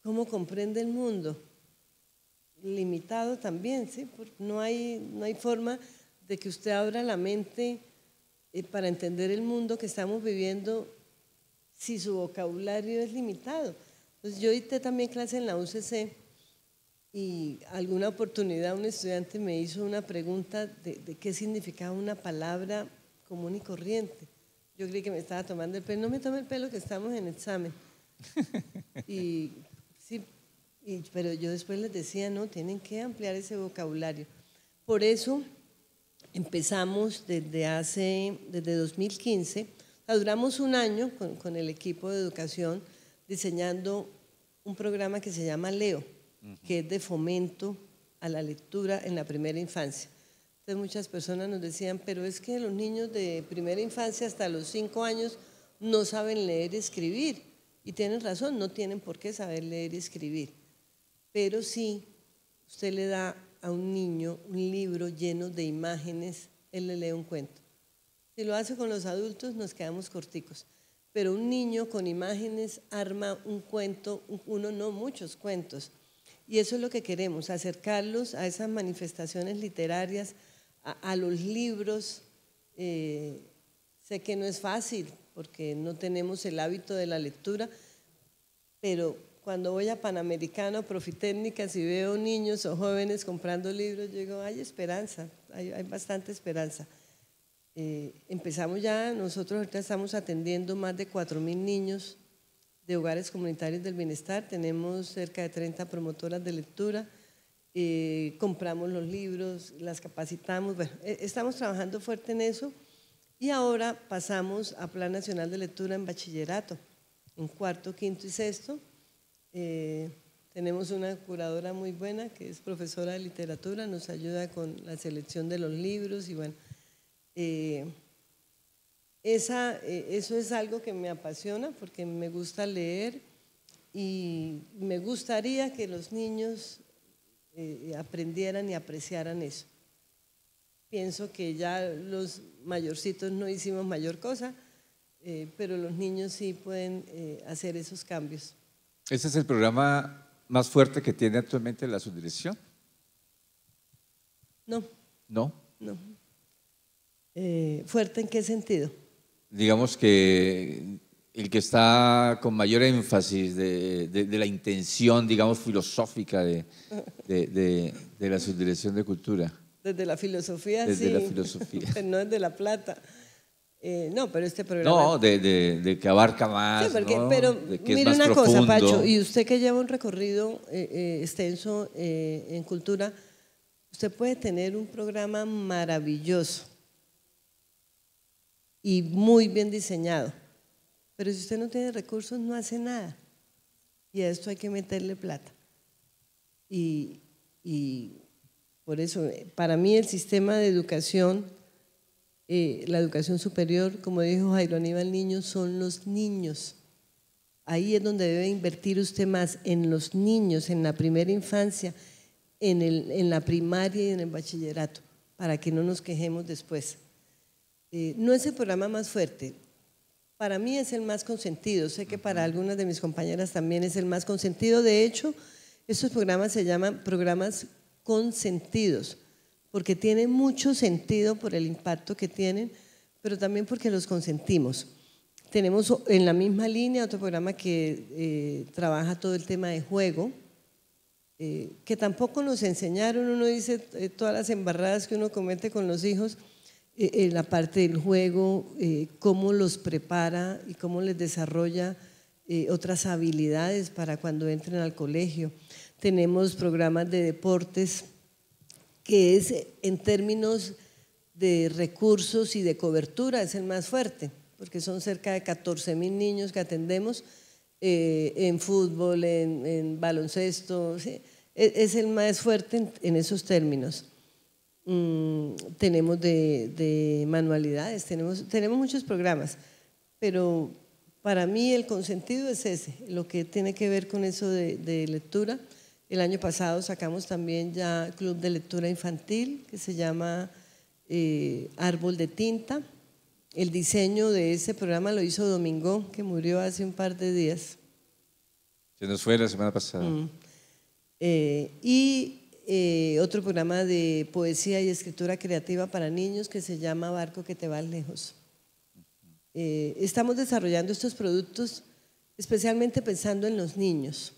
¿cómo comprende el mundo? Limitado también, ¿sí? Porque no hay forma de que usted abra la mente para entender el mundo que estamos viviendo si su vocabulario es limitado. Entonces yo dicté también clase en la UCC y alguna oportunidad un estudiante me hizo una pregunta de qué significaba una palabra común y corriente. Yo creí que me estaba tomando el pelo. No me tome el pelo que estamos en examen. Y, sí, pero yo después les decía, no, tienen que ampliar ese vocabulario. Por eso empezamos desde 2015, o sea, duramos un año con el equipo de educación diseñando un programa que se llama Leo, que es de fomento a la lectura en la primera infancia. Entonces muchas personas nos decían, pero es que los niños de primera infancia hasta los 5 años no saben leer y escribir. Y tienen razón, no tienen por qué saber leer y escribir. Pero sí, usted le da a un niño un libro lleno de imágenes, él le lee un cuento. Si lo hace con los adultos, nos quedamos corticos. Pero un niño con imágenes arma un cuento, uno no, muchos cuentos. Y eso es lo que queremos, acercarlos a esas manifestaciones literarias, a los libros. Sé que no es fácil porque no tenemos el hábito de la lectura, pero cuando voy a Panamericano, Profitécnicas y veo niños o jóvenes comprando libros, yo digo, hay esperanza, hay bastante esperanza. Empezamos ya, nosotros ahorita estamos atendiendo más de 4.000 niños de hogares comunitarios del bienestar, tenemos cerca de 30 promotoras de lectura, compramos los libros, las capacitamos, bueno, estamos trabajando fuerte en eso y ahora pasamos a Plan Nacional de Lectura en bachillerato, en cuarto, quinto y sexto. Tenemos una curadora muy buena que es profesora de literatura, nos ayuda con la selección de los libros y bueno, eso es algo que me apasiona porque me gusta leer y me gustaría que los niños aprendieran y apreciaran eso. Pienso que ya los mayorcitos no hicimos mayor cosa, pero los niños sí pueden hacer esos cambios. ¿Ese es el programa más fuerte que tiene actualmente la subdirección? No. ¿No? No. ¿Fuerte en qué sentido? Digamos que el que está con mayor énfasis de la intención, digamos, filosófica de la subdirección de cultura. Desde la filosofía, desde sí. La filosofía. No desde la plata. No, pero este programa… No, de que abarca más, sí, porque, ¿no? pero De que mire es más una profundo. cosa, Pacho, y usted que lleva un recorrido extenso en cultura, usted puede tener un programa maravilloso y muy bien diseñado, pero si usted no tiene recursos no hace nada y a esto hay que meterle plata. Y por eso, para mí el sistema de educación, la educación superior, como dijo Jairo Aníbal Niño, son los niños. Ahí es donde debe invertir usted más, en los niños, en la primera infancia, en la primaria y en el bachillerato, para que no nos quejemos después. No es el programa más fuerte, para mí es el más consentido, sé que para algunas de mis compañeras también es el más consentido. De hecho, estos programas se llaman programas consentidos, porque tienen mucho sentido por el impacto que tienen, pero también porque los consentimos. Tenemos en la misma línea otro programa que trabaja todo el tema de juego, que tampoco nos enseñaron, uno dice todas las embarradas que uno comete con los hijos, la parte del juego, cómo los prepara y cómo les desarrolla otras habilidades para cuando entren al colegio. Tenemos programas de deportes que es en términos de recursos y de cobertura es el más fuerte, porque son cerca de 14.000 niños que atendemos en fútbol, en baloncesto, ¿sí? Es el más fuerte en esos términos. Tenemos de manualidades, tenemos muchos programas, pero para mí el consentido es ese, lo que tiene que ver con eso de lectura. El año pasado sacamos también ya Club de Lectura Infantil, que se llama Árbol de Tinta. El diseño de ese programa lo hizo Domingo, que murió hace un par de días. Se nos fue la semana pasada. Otro programa de poesía y escritura creativa para niños que se llama Barco que te va lejos. Estamos desarrollando estos productos especialmente pensando en los niños.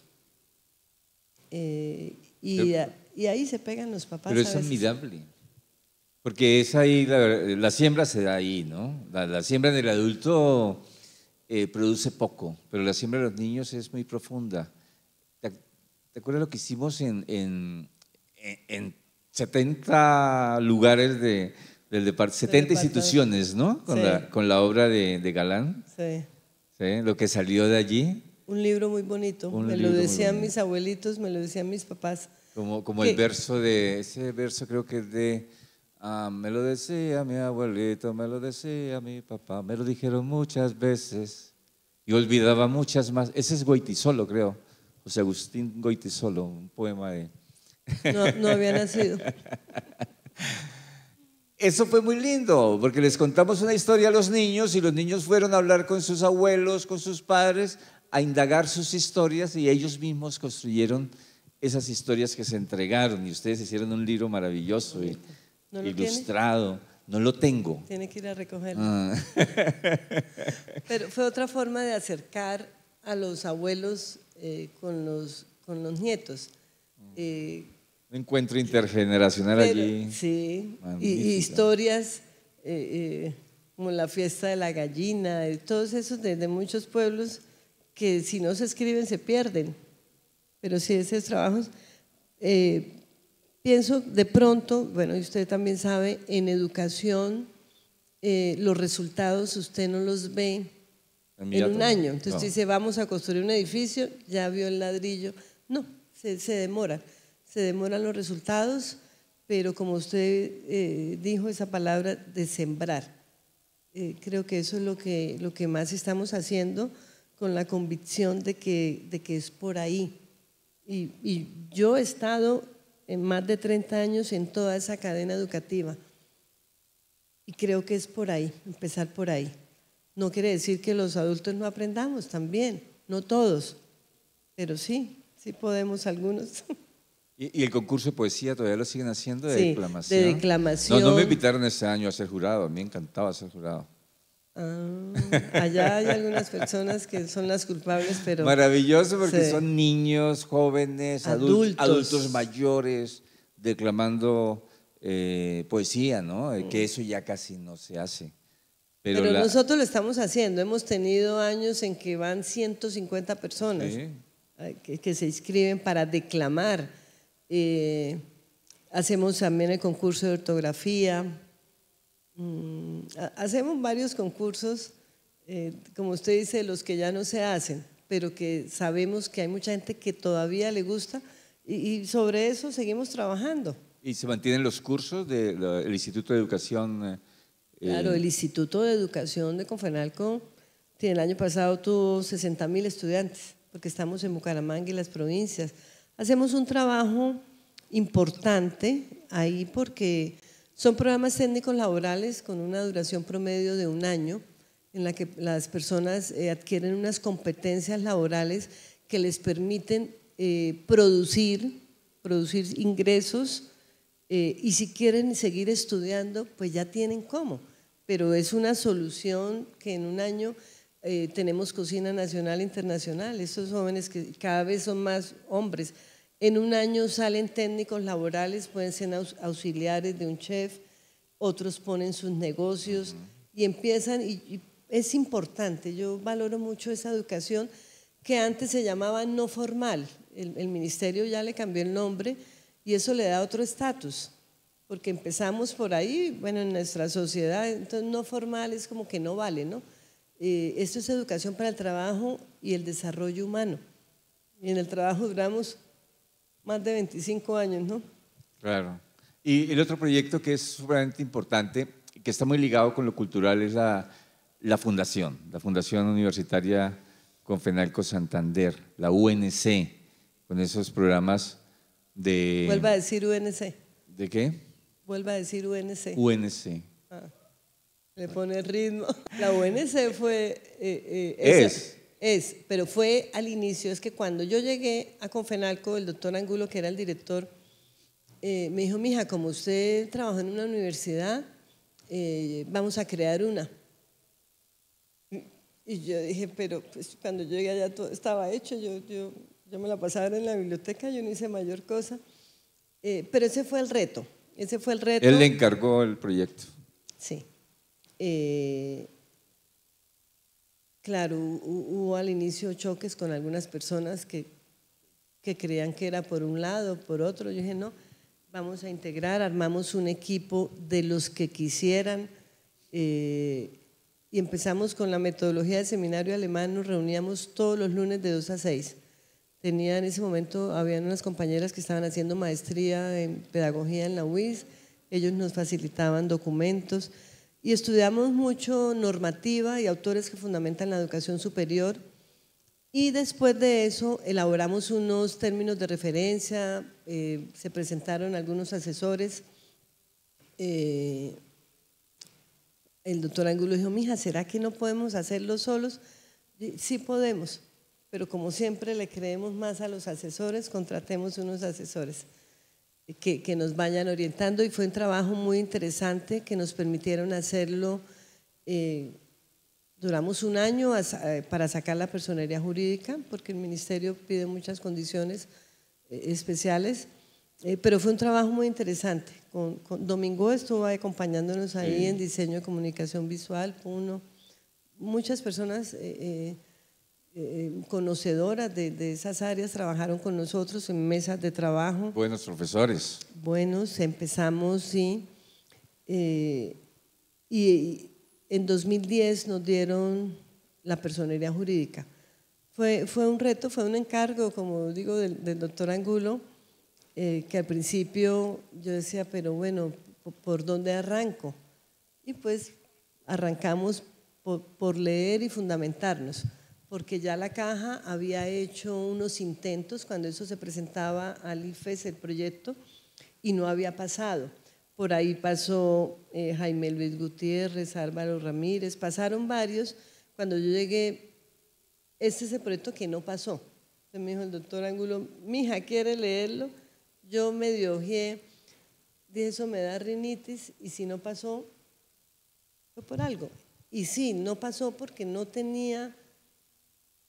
Y ahí se pegan los papás. Pero es admirable, porque es ahí, la siembra se da ahí, ¿no? La siembra en el adulto produce poco, pero la siembra de los niños es muy profunda. ¿Te acuerdas lo que hicimos en 70 lugares del departamento, 70 instituciones, ¿no? Con la obra de Galán. Sí. ¿Sí? Lo que salió de allí. Un libro muy bonito. Me lo decían mis abuelitos, me lo decían mis papás. Como el verso ese verso creo que es de, me lo decía mi abuelito, me lo decía mi papá, me lo dijeron muchas veces y olvidaba muchas más. Ese es Goytisolo, creo. José Agustín Goytisolo, un poema de… No había nacido. Eso fue muy lindo, porque les contamos una historia a los niños y los niños fueron a hablar con sus abuelos, con sus padres, a indagar sus historias y ellos mismos construyeron esas historias que se entregaron y ustedes hicieron un libro maravilloso y ¿No ilustrado. ¿Tiene? No lo tengo. Tiene que ir a recogerlo. Pero fue otra forma de acercar a los abuelos con los nietos. Un encuentro intergeneracional allí. Sí, y historias como la fiesta de la gallina, de todos esos de muchos pueblos que si no se escriben se pierden. Pero sí, esos trabajos, pienso de pronto, bueno, y usted también sabe, en educación los resultados usted no los ve en un año. Entonces usted dice, vamos a construir un edificio, ya vio el ladrillo. No, se demora. Se demoran los resultados, pero como usted dijo esa palabra de sembrar, creo que eso es lo que más estamos haciendo con la convicción de que es por ahí. Y yo he estado en más de 30 años en toda esa cadena educativa y creo que es por ahí, empezar por ahí. No quiere decir que los adultos no aprendamos también, no todos, pero sí podemos algunos. ¿Y el concurso de poesía todavía lo siguen haciendo de declamación? De declamación. No me invitaron este año a ser jurado, a mí me encantaba ser jurado. Allá hay algunas personas que son las culpables, pero… Maravilloso porque son niños, jóvenes, adultos mayores, declamando poesía, ¿no? Que eso ya casi no se hace. Pero nosotros lo estamos haciendo, hemos tenido años en que van 150 personas que se inscriben para declamar. Hacemos también el concurso de ortografía, hacemos varios concursos, como usted dice, los que ya no se hacen, pero que sabemos que hay mucha gente que todavía le gusta y sobre eso seguimos trabajando. ¿Y se mantienen los cursos del Instituto de Educación? Claro, el Instituto de Educación de Confenalco el año pasado tuvo 60.000 estudiantes, porque estamos en Bucaramanga y las provincias. Hacemos un trabajo importante ahí porque son programas técnicos laborales con una duración promedio de 1 año en la que las personas adquieren unas competencias laborales que les permiten producir ingresos y si quieren seguir estudiando pues ya tienen cómo, pero es una solución que en 1 año tenemos cocina nacional e internacional, esos jóvenes que cada vez son más hombres. En 1 año salen técnicos laborales, pueden ser auxiliares de un chef, otros ponen sus negocios y empiezan, y es importante, yo valoro mucho esa educación que antes se llamaba no formal, el ministerio ya le cambió el nombre y eso le da otro estatus, porque empezamos por ahí, bueno, en nuestra sociedad, entonces no formal es como que no vale, ¿no? Esto es educación para el trabajo y el desarrollo humano, y en el trabajo duramos más de 25 años, ¿no? Claro. Y el otro proyecto que es sumamente importante, que está muy ligado con lo cultural, es la Fundación Universitaria Confenalco Santander, la UNC, con esos programas de… Vuelva a decir UNC. ¿De qué? Vuelva a decir UNC. UNC. Le pone el ritmo. La UNC fue… pero fue al inicio, es que cuando yo llegué a Confenalco, el doctor Angulo, que era el director, me dijo, mija, como usted trabajó en una universidad, vamos a crear una. Y yo dije, pero pues, cuando yo llegué allá todo estaba hecho, yo me la pasaba en la biblioteca, yo no hice mayor cosa. Pero ese fue el reto, ese fue el reto. Él le encargó el proyecto. Sí. Claro, hubo al inicio choques con algunas personas que creían que era por un lado, por otro. Yo dije, no, vamos a integrar, armamos un equipo de los que quisieran y empezamos con la metodología del seminario alemán, nos reuníamos todos los lunes de 2 a 6. Tenía en ese momento, habían unas compañeras que estaban haciendo maestría en pedagogía en la UIS, ellos nos facilitaban documentos y estudiamos mucho normativa y autores que fundamentan la educación superior. Y después de eso elaboramos unos términos de referencia, se presentaron algunos asesores. El doctor Angulo dijo, mija, ¿será que no podemos hacerlo solos? Sí podemos, pero como siempre le creemos más a los asesores, contratemos unos asesores que nos vayan orientando y fue un trabajo muy interesante que nos permitieron hacerlo. Duramos un año para sacar la personería jurídica, porque el ministerio pide muchas condiciones especiales, pero fue un trabajo muy interesante. Con Domingo estuvo acompañándonos ahí en diseño de comunicación visual, muchas personas conocedoras de esas áreas trabajaron con nosotros en mesas de trabajo. Buenos profesores. Buenos, empezamos, sí. Y en 2010 nos dieron la personería jurídica. Fue un reto, fue un encargo, como digo, del doctor Angulo, que al principio yo decía, pero bueno, ¿por dónde arranco? Y pues arrancamos por leer y fundamentarnos, porque ya la Caja había hecho unos intentos cuando eso se presentaba al IFES, el proyecto, y no había pasado. Por ahí pasó Jaime Luis Gutiérrez, Álvaro Ramírez, pasaron varios. Cuando yo llegué, este es el proyecto que no pasó. Entonces me dijo el doctor Angulo, mija, ¿quiere leerlo? Yo medio ojeé, dije, eso me da rinitis, y si no pasó, fue por algo. Y sí, no pasó porque no tenía,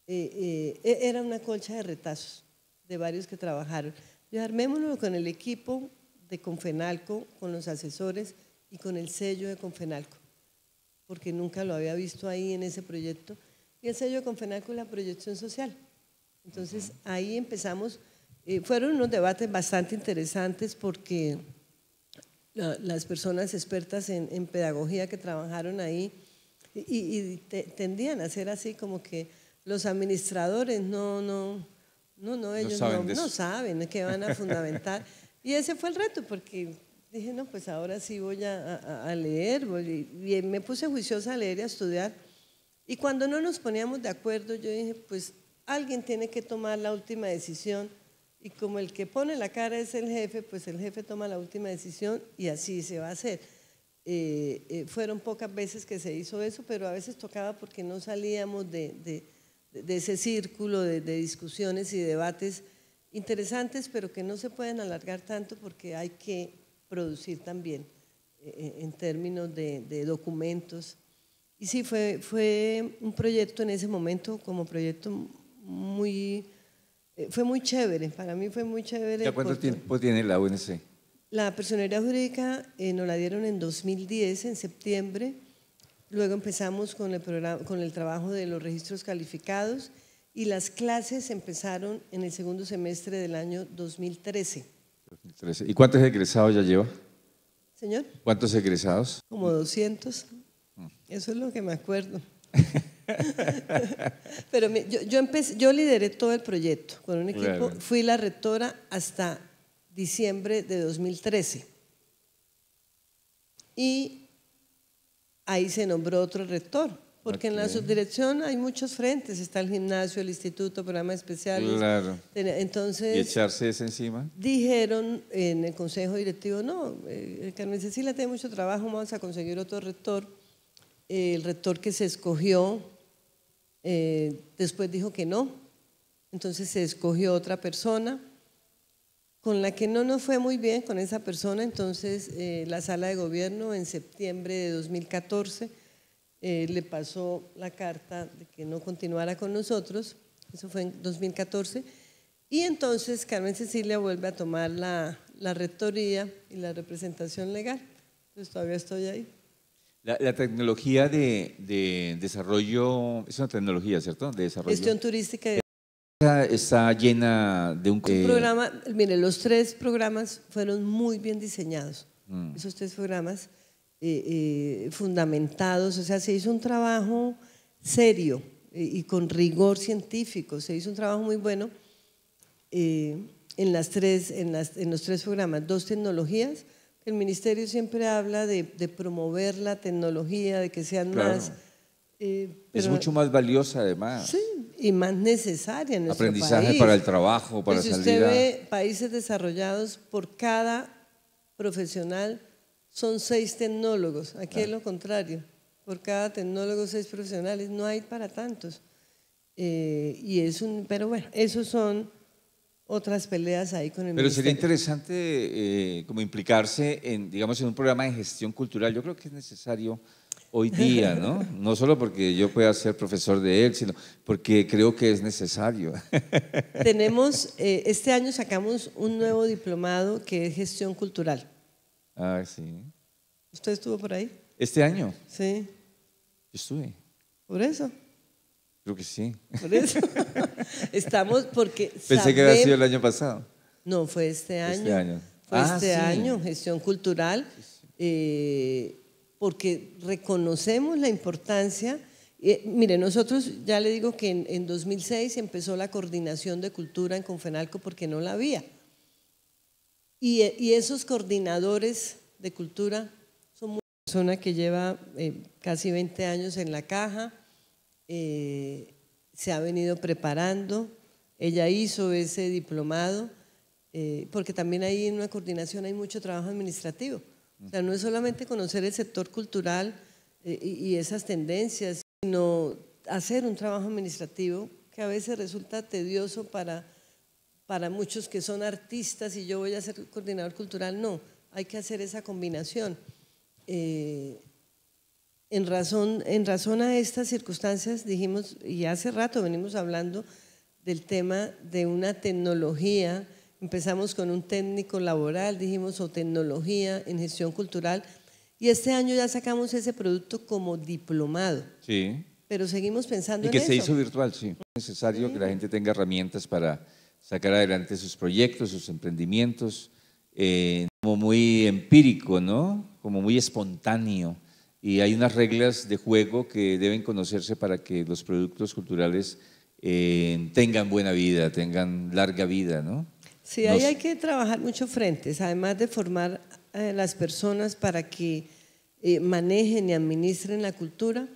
era una colcha de retazos de varios que trabajaron. Yo armémoslo con el equipo de Confenalco, con los asesores y con el sello de Confenalco, porque nunca lo había visto ahí en ese proyecto. Y el sello de Confenalco es la proyección social. Entonces ahí empezamos, fueron unos debates bastante interesantes porque las personas expertas en pedagogía que trabajaron ahí y tendían a ser así como que los administradores ellos no saben qué van a fundamentar. Y ese fue el reto, porque dije, no, pues ahora sí voy a leer, y me puse juiciosa a leer y a estudiar. Y cuando no nos poníamos de acuerdo, yo dije, pues alguien tiene que tomar la última decisión, y como el que pone la cara es el jefe, pues el jefe toma la última decisión y así se va a hacer. Fueron pocas veces que se hizo eso, pero a veces tocaba porque no salíamos de ese círculo de discusiones y debates interesantes, pero que no se pueden alargar tanto porque hay que producir también en términos de documentos. Y sí, fue un proyecto en ese momento, como proyecto fue muy chévere, para mí fue muy chévere. ¿Ya cuánto tiempo tiene la UNC? La personería jurídica nos la dieron en 2010, en septiembre. Luego empezamos con el trabajo de los registros calificados y las clases empezaron en el segundo semestre del año 2013. ¿Y cuántos egresados ya lleva? Señor. ¿Cuántos egresados? Como 200. Eso es lo que me acuerdo. Pero yo lideré todo el proyecto con un equipo. Claro. Fui la rectora hasta diciembre de 2013. Y ahí se nombró otro rector, porque en la subdirección hay muchos frentes, está el gimnasio, el instituto, programas especiales. Claro. Entonces, ¿y echarse eso encima? Dijeron en el consejo directivo, no, Carmen Cecilia tiene mucho trabajo, vamos a conseguir otro rector. El rector que se escogió después dijo que no, entonces se escogió otra persona con la que no nos fue muy bien con esa persona. Entonces la sala de gobierno en septiembre de 2014 le pasó la carta de que no continuara con nosotros, eso fue en 2014, y entonces Carmen Cecilia vuelve a tomar la rectoría y la representación legal, entonces todavía estoy ahí. La tecnología de desarrollo, es una tecnología, ¿cierto? De desarrollo. Gestión turística. Está llena de un programa, mire, los 3 programas fueron muy bien diseñados, esos 3 programas fundamentados, o sea, se hizo un trabajo serio y con rigor científico, se hizo un trabajo muy bueno en los 3 programas, 2 tecnologías. El ministerio siempre habla de promover la tecnología, de que sean más… es mucho más valiosa además. Sí, y más necesaria en nuestro aprendizaje país. Para el trabajo, para si salir usted ve países desarrollados, por cada profesional son 6 tecnólogos. Aquí es lo contrario. Por cada tecnólogo 6 profesionales. No hay para tantos. Pero bueno, esos son otras peleas ahí con el Pero sería ministerio. interesante como implicarse en, digamos, en un programa de gestión cultural. Yo creo que es necesario hoy día, ¿no? No solo porque yo pueda ser profesor de él, sino porque creo que es necesario. Tenemos, este año sacamos un nuevo diplomado que es gestión cultural. Ah, sí. ¿Usted estuvo por ahí? ¿Este año? Sí. Yo estuve. ¿Por eso? Creo que sí. Por eso. Estamos porque Pensé que había sido el año pasado. No, fue este año. Este año. Fue este sí. año, gestión cultural, porque reconocemos la importancia. Mire, nosotros ya le digo que en 2006 empezó la coordinación de cultura en Confenalco porque no la había. Y esos coordinadores de cultura son una persona que lleva casi 20 años en la caja, se ha venido preparando, ella hizo ese diplomado, porque también ahí en una coordinación hay mucho trabajo administrativo. O sea, no es solamente conocer el sector cultural y esas tendencias, sino hacer un trabajo administrativo que a veces resulta tedioso para muchos que son artistas y yo voy a ser coordinador cultural. No, hay que hacer esa combinación. En razón a estas circunstancias dijimos, y hace rato venimos hablando del tema de una tecnología. Empezamos con un técnico laboral, dijimos, o tecnología en gestión cultural, y este año ya sacamos ese producto como diplomado. Sí. Pero seguimos pensando en eso. Y que se hizo virtual, sí. Es necesario que la gente tenga herramientas para sacar adelante sus proyectos, sus emprendimientos, como muy empírico, ¿no? Como muy espontáneo. Y hay unas reglas de juego que deben conocerse para que los productos culturales tengan buena vida, tengan larga vida, ¿no? Sí, ahí hay que trabajar muchos frentes, además de formar a las personas para que manejen y administren la cultura,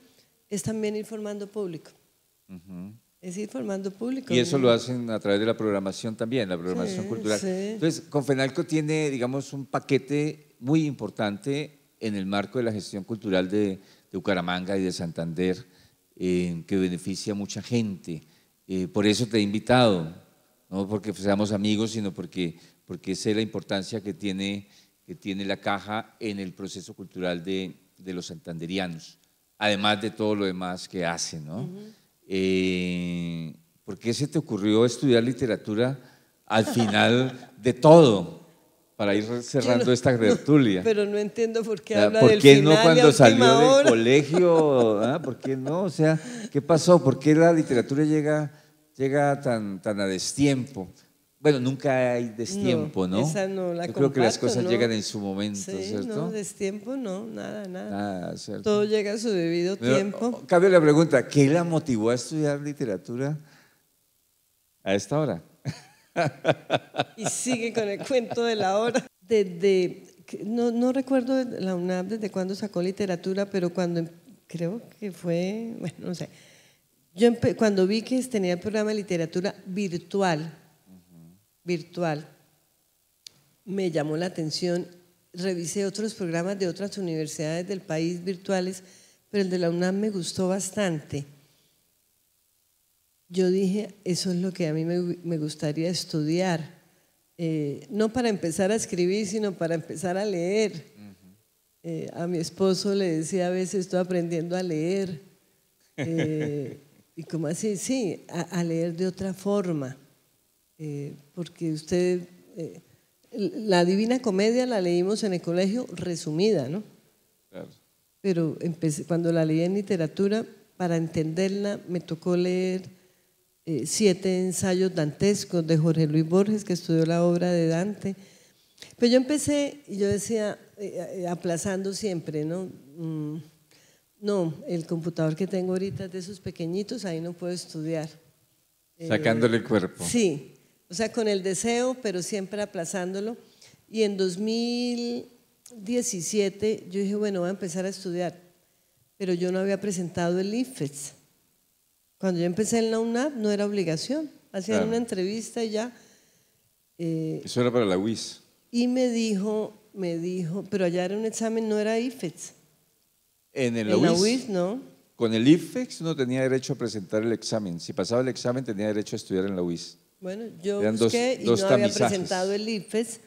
es también ir formando público. Es ir formando público. Y eso lo hacen a través de la programación también, la programación cultural. Sí. Entonces, Confenalco tiene, digamos, un paquete muy importante en el marco de la gestión cultural de Bucaramanga y de Santander, que beneficia a mucha gente. Por eso te he invitado, no porque seamos amigos, sino porque sé la importancia que tiene la caja en el proceso cultural de los santanderianos, además de todo lo demás que hace, ¿no? ¿Por qué se te ocurrió estudiar literatura al final de todo? Para ir cerrando esta tertulia. Pero no entiendo por qué habla del final. ¿Por qué no cuando salió hora? Del colegio? ¿Por qué no? O sea, ¿qué pasó? ¿Por qué la literatura llega tan a destiempo? Bueno, nunca hay destiempo, ¿no? Esa no la Yo creo que las comparto, cosas ¿no? llegan en su momento, sí, ¿cierto? No, destiempo no, nada. Nada, ¿cierto? Todo llega a su debido tiempo. Cambio la pregunta, ¿qué la motivó a estudiar literatura a esta hora? Y sigue con el cuento de la hora. No recuerdo la UNAM desde cuándo sacó literatura, pero creo que fue, bueno, no sé. Cuando vi que tenía el programa de literatura virtual, me llamó la atención. Revisé otros programas de otras universidades del país virtuales, pero el de la UNAM me gustó bastante. Yo dije, eso es lo que a mí me gustaría estudiar, no para empezar a escribir, sino para empezar a leer. A mi esposo le decía a veces, estoy aprendiendo a leer. ¿Y cómo así? Sí, a leer de otra forma. Porque usted, la Divina Comedia la leímos en el colegio resumida, ¿no? Claro. Pero cuando la leí en literatura, para entenderla me tocó leer 7 ensayos dantescos de Jorge Luis Borges, que estudió la obra de Dante. Pero yo empecé, y yo decía, aplazando siempre, ¿no? No, el computador que tengo ahorita es de esos pequeñitos, ahí no puedo estudiar. Sacándole el cuerpo. Sí, o sea, con el deseo, pero siempre aplazándolo. Y en 2017 yo dije, bueno, voy a empezar a estudiar, pero yo no había presentado el IFES. Cuando yo empecé en la UNAP no era obligación, hacían Claro. una entrevista y ya. Eso era para la UIS. Y me dijo, pero allá era un examen, no era IFES. En La UIS no. Con el IFEX uno tenía derecho a presentar el examen. Si pasaba el examen tenía derecho a estudiar en la UIS. Bueno, yo Eran busqué dos y no había tamizajes. presentado el IFES,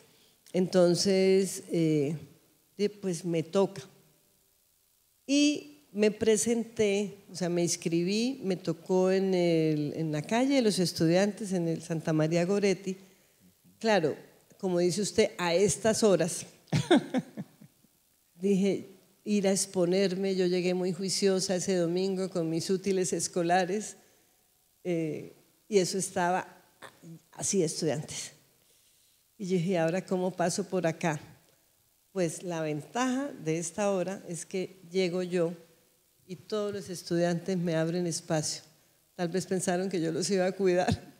entonces pues me toca. Y me presenté, o sea, me inscribí, me tocó en la calle de los estudiantes, en el Santa María Goretti. Claro, como dice usted, a estas horas, dije, ir a exponerme, yo llegué muy juiciosa ese domingo con mis útiles escolares y eso estaba así, estudiantes. Y yo dije, ¿ahora cómo paso por acá? Pues la ventaja de esta hora es que llego yo y todos los estudiantes me abren espacio. Tal vez pensaron que yo los iba a cuidar.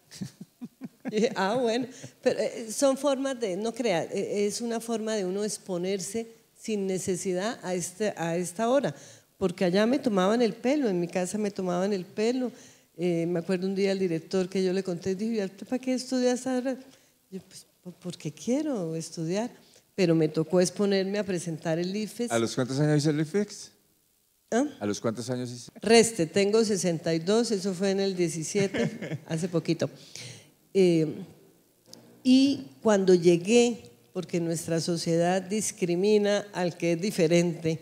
Y dije, bueno, pero son formas de, no crear, es una forma de uno exponerse sin necesidad a esta hora, porque allá me tomaban el pelo, en mi casa me tomaban el pelo. Me acuerdo un día el director que yo le conté, dijo, ¿para qué estudias ahora? Yo, pues, porque quiero estudiar, pero me tocó exponerme a presentar el IFES. ¿A los cuántos años hizo el IFEX? ¿Ah? ¿A los cuántos años hizo? Reste, tengo 62, eso fue en el 17, hace poquito. Y cuando llegué, porque nuestra sociedad discrimina al que es diferente,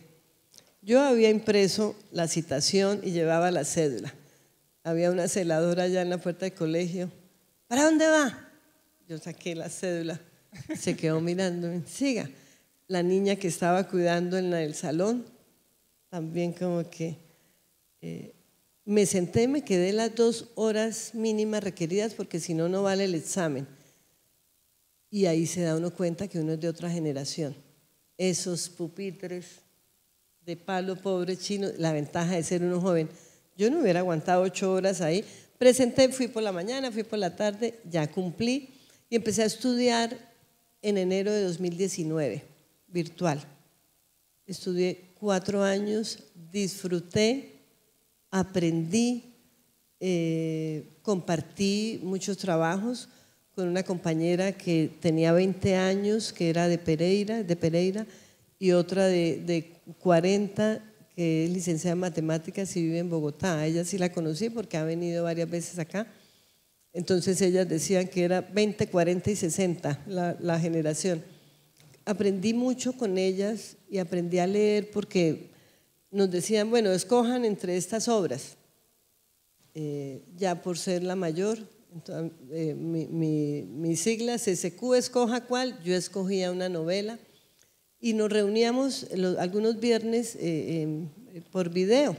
yo había impreso la citación y llevaba la cédula. Había una celadora allá en la puerta del colegio. ¿Para dónde va? Yo saqué la cédula, se quedó mirándome. Siga. La niña que estaba cuidando en el salón, también como que me senté, me quedé las 2 horas mínimas requeridas porque si no, no vale el examen. Y ahí se da uno cuenta que uno es de otra generación. Esos pupitres de palo pobre chino, la ventaja de ser uno joven. Yo no hubiera aguantado 8 horas ahí. Presenté, fui por la mañana, fui por la tarde, ya cumplí y empecé a estudiar en enero de 2019, virtual. Estudié 4 años, disfruté, aprendí, compartí muchos trabajos con una compañera que tenía 20 años, que era de Pereira, y otra de 40, que es licenciada en matemáticas y vive en Bogotá. A ella sí la conocí porque ha venido varias veces acá. Entonces ellas decían que era 20, 40 y 60 la generación. Aprendí mucho con ellas y aprendí a leer porque nos decían, bueno, escojan entre estas obras. Ya por ser la mayor, entonces, mi sigla CSQ, escoja cuál, yo escogía una novela y nos reuníamos algunos viernes por video.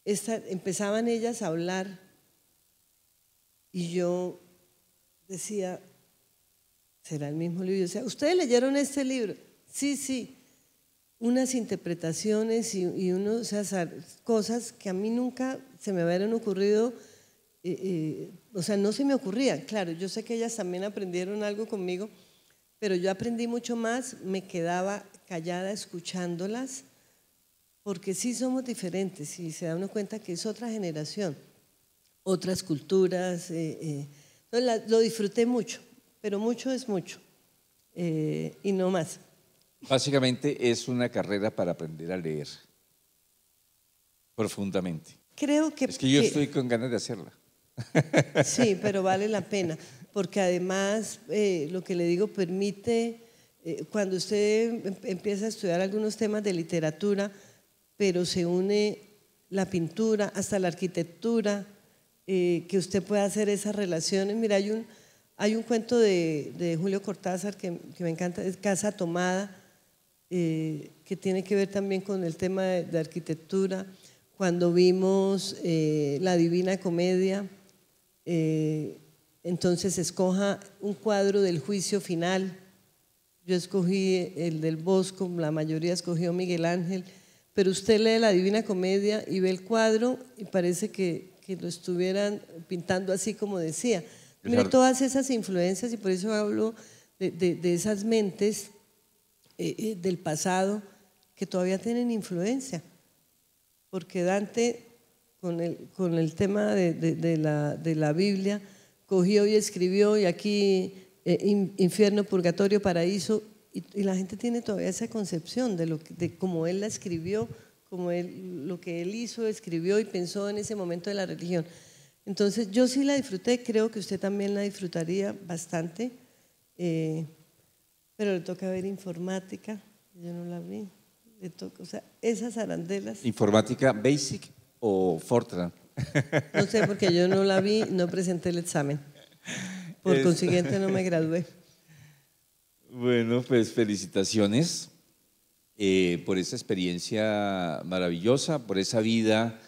Empezaban ellas a hablar y yo decía, ¿será el mismo libro? Yo decía, ¿ustedes leyeron este libro? Sí, sí. Unas interpretaciones y unos, o sea, cosas que a mí nunca se me hubieran ocurrido, o sea, no se me ocurrían. Claro, yo sé que ellas también aprendieron algo conmigo, pero yo aprendí mucho más, me quedaba callada escuchándolas, porque sí somos diferentes y se da uno cuenta que es otra generación, otras culturas. Lo disfruté mucho, pero mucho es mucho y no más. Básicamente es una carrera para aprender a leer profundamente. Creo que… Es que yo estoy con ganas de hacerla. Sí, pero vale la pena, porque además lo que le digo permite Cuando usted empieza a estudiar algunos temas de literatura, pero se une la pintura hasta la arquitectura, que usted pueda hacer esas relaciones. Mira, hay un cuento de Julio Cortázar que me encanta, es Casa Tomada, que tiene que ver también con el tema de arquitectura. Cuando vimos La Divina Comedia, entonces escoja un cuadro del juicio final. Yo escogí el del Bosco, la mayoría escogió Miguel Ángel, pero usted lee La Divina Comedia y ve el cuadro y parece que lo estuvieran pintando así como decía. Mire, todas esas influencias, y por eso hablo de esas mentes del pasado que todavía tienen influencia, porque Dante con el tema de la Biblia cogió y escribió, y aquí infierno, purgatorio, paraíso, y la gente tiene todavía esa concepción de cómo él la escribió, lo que él hizo, escribió y pensó en ese momento de la religión. Entonces yo sí la disfruté, creo que usted también la disfrutaría bastante, pero le toca ver informática, yo no la vi, le toca, o sea, esas arandelas. ¿Informática Basic o Fortran? No sé, porque yo no la vi, no presenté el examen, por consiguiente no me gradué. Bueno, pues felicitaciones por esa experiencia maravillosa, por esa vida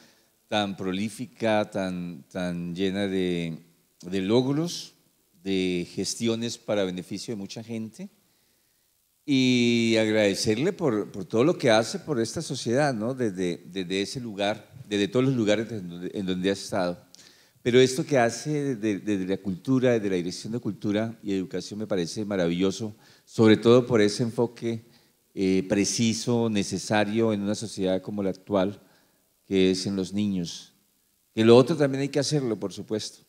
tan prolífica, tan llena de logros, de gestiones para beneficio de mucha gente, y agradecerle por todo lo que hace por esta sociedad, ¿no? Desde ese lugar, desde todos los lugares en donde ha estado. Pero esto que hace desde la cultura, desde la Dirección de Cultura y Educación, me parece maravilloso, sobre todo por ese enfoque preciso, necesario en una sociedad como la actual, que es en los niños. Que lo otro también hay que hacerlo, por supuesto,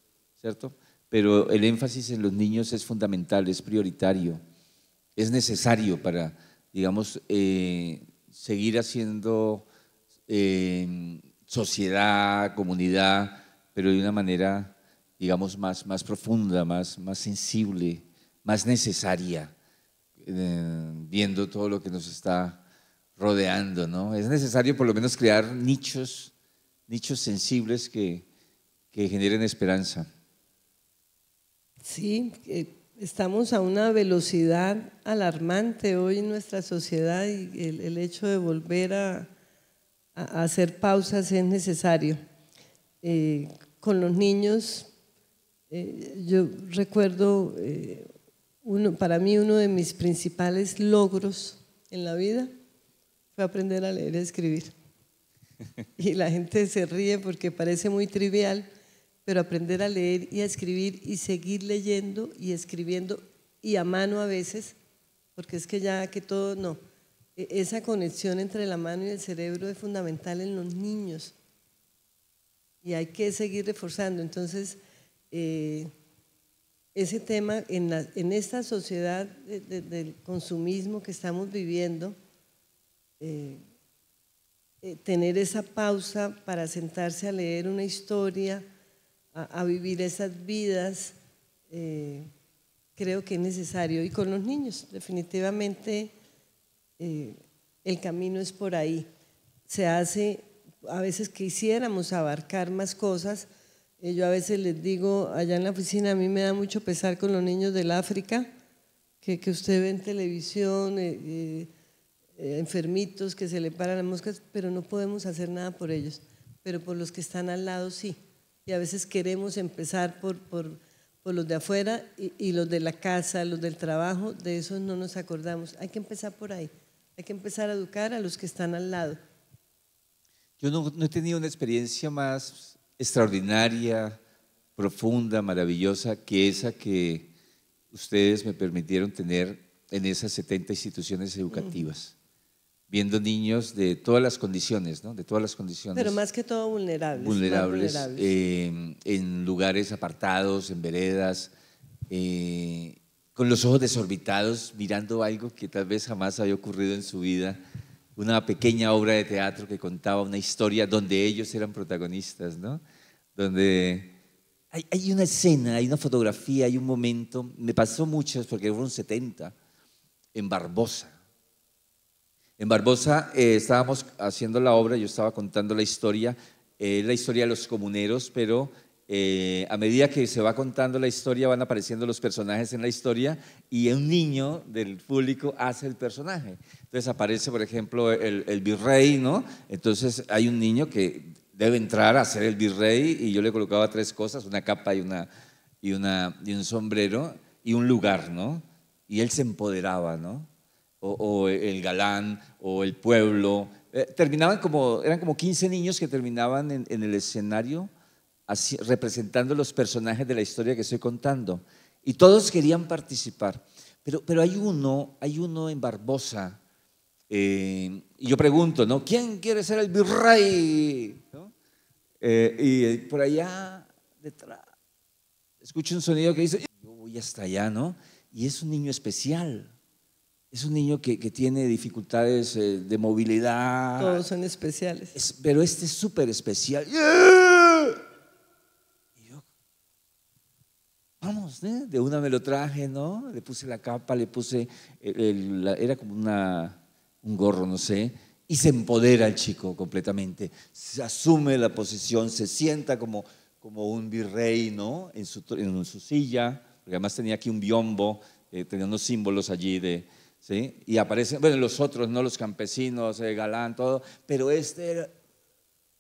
¿cierto? Pero el énfasis en los niños es fundamental, es prioritario, es necesario para, digamos, seguir haciendo sociedad, comunidad, pero de una manera, digamos, más profunda, más sensible, más necesaria, viendo todo lo que nos está rodeando, ¿no? Es necesario por lo menos crear nichos sensibles que generen esperanza. Sí, estamos a una velocidad alarmante hoy en nuestra sociedad, y el hecho de volver a hacer pausas es necesario. Con los niños, yo recuerdo, para mí uno de mis principales logros en la vida fue aprender a leer y a escribir. Y la gente se ríe porque parece muy trivial, pero aprender a leer y a escribir y seguir leyendo y escribiendo, y a mano a veces, porque es que ya que todo no, esa conexión entre la mano y el cerebro es fundamental en los niños y hay que seguir reforzando. Entonces, ese tema en esta sociedad del consumismo que estamos viviendo, tener esa pausa para sentarse a leer una historia, a vivir esas vidas, creo que es necesario. Y con los niños, definitivamente, el camino es por ahí. Se hace, a veces quisiéramos abarcar más cosas. Yo a veces les digo, allá en la oficina, a mí me da mucho pesar con los niños del África, que usted ve en televisión, enfermitos que se le paran las moscas, pero no podemos hacer nada por ellos, pero por los que están al lado sí. Y a veces queremos empezar por los de afuera, y los de la casa, los del trabajo, de esos no nos acordamos. Hay que empezar por ahí, hay que empezar a educar a los que están al lado. Yo no he tenido una experiencia más extraordinaria, profunda, maravillosa que esa que ustedes me permitieron tener en esas 70 instituciones educativas, viendo niños de todas las condiciones, ¿no? De todas las condiciones. Pero más que todo vulnerables. Vulnerables, en lugares apartados, en veredas, con los ojos desorbitados, mirando algo que tal vez jamás había ocurrido en su vida, una pequeña obra de teatro que contaba una historia donde ellos eran protagonistas, ¿no? Donde hay una escena, hay una fotografía, hay un momento, me pasó muchas porque fueron 70, en Barbosa. En Barbosa estábamos haciendo la obra, yo estaba contando la historia de los comuneros, pero a medida que se va contando la historia van apareciendo los personajes en la historia y un niño del público hace el personaje. Entonces aparece, por ejemplo, el virrey, ¿no? Entonces hay un niño que debe entrar a ser el virrey y yo le colocaba 3 cosas, una capa y un sombrero y un lugar, ¿no? Y él se empoderaba, ¿no? O el galán, o el pueblo. Eran como 15 niños que terminaban en el escenario así, representando los personajes de la historia que estoy contando. Y todos querían participar. Pero hay uno en Barbosa, y yo pregunto, ¿no? ¿Quién quiere ser el virrey? ¿No? Y por allá detrás escucho un sonido que dice, yo voy hasta allá, ¿no? Y es un niño especial. Es un niño que tiene dificultades de movilidad. Todos son especiales. Pero este es súper especial. ¡Yeah! Y yo, vamos, ¿eh? De una me lo traje, ¿no? Le puse la capa, le puse, era como un gorro, no sé, y se empodera el chico completamente. Se asume la posición, se sienta como un virrey, ¿no? En su silla, porque además tenía aquí un biombo, tenía unos símbolos allí ¿sí? Y aparecen, bueno, los otros, ¿no? Los campesinos, galán, todo, pero este era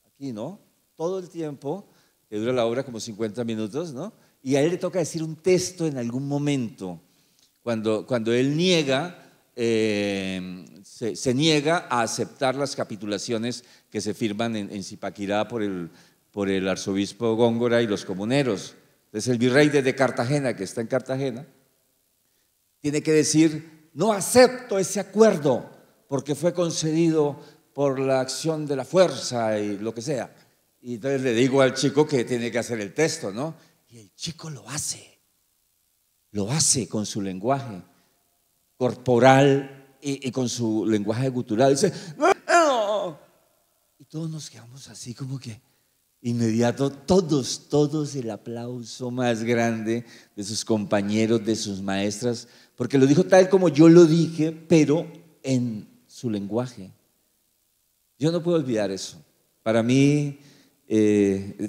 aquí, ¿no? Todo el tiempo, que dura la obra como 50 minutos, ¿no? Y a él le toca decir un texto en algún momento, cuando él niega, se niega a aceptar las capitulaciones que se firman en Zipaquirá por el arzobispo Góngora y los comuneros. Entonces el virrey de Cartagena, que está en Cartagena, tiene que decir, no acepto ese acuerdo porque fue concedido por la acción de la fuerza y lo que sea. Y entonces le digo al chico que tiene que hacer el texto, ¿no? Y el chico lo hace con su lenguaje corporal y con su lenguaje gutural. Dice, ¡no! Y todos nos quedamos así como que inmediato, todos el aplauso más grande de sus compañeros, de sus maestras, porque lo dijo tal como yo lo dije, pero en su lenguaje. Yo no puedo olvidar eso. Para mí,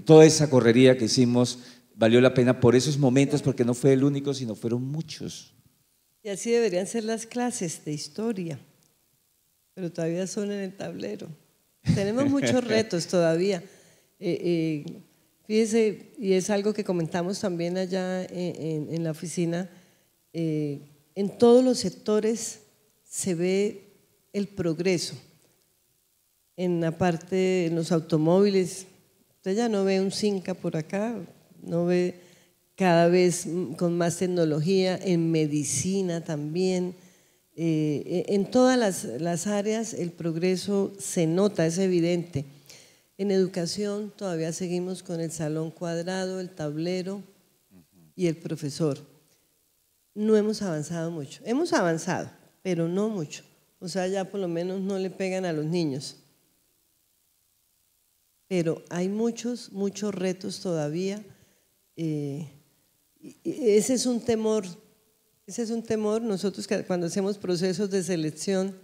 toda esa correría que hicimos valió la pena por esos momentos, porque no fue el único, sino fueron muchos. Y así deberían ser las clases de historia, pero todavía son en el tablero. Tenemos muchos retos todavía. Fíjese, y es algo que comentamos también allá en la oficina, en todos los sectores se ve el progreso. En la parte, en los automóviles, usted ya no ve un Cinca por acá, no ve cada vez con más tecnología, en medicina también. En todas las áreas el progreso se nota, es evidente. En educación todavía seguimos con el salón cuadrado, el tablero y el profesor. No hemos avanzado mucho. Hemos avanzado, pero no mucho. O sea, ya por lo menos no le pegan a los niños. Pero hay muchos retos todavía. Ese es un temor. Nosotros cuando hacemos procesos de selección,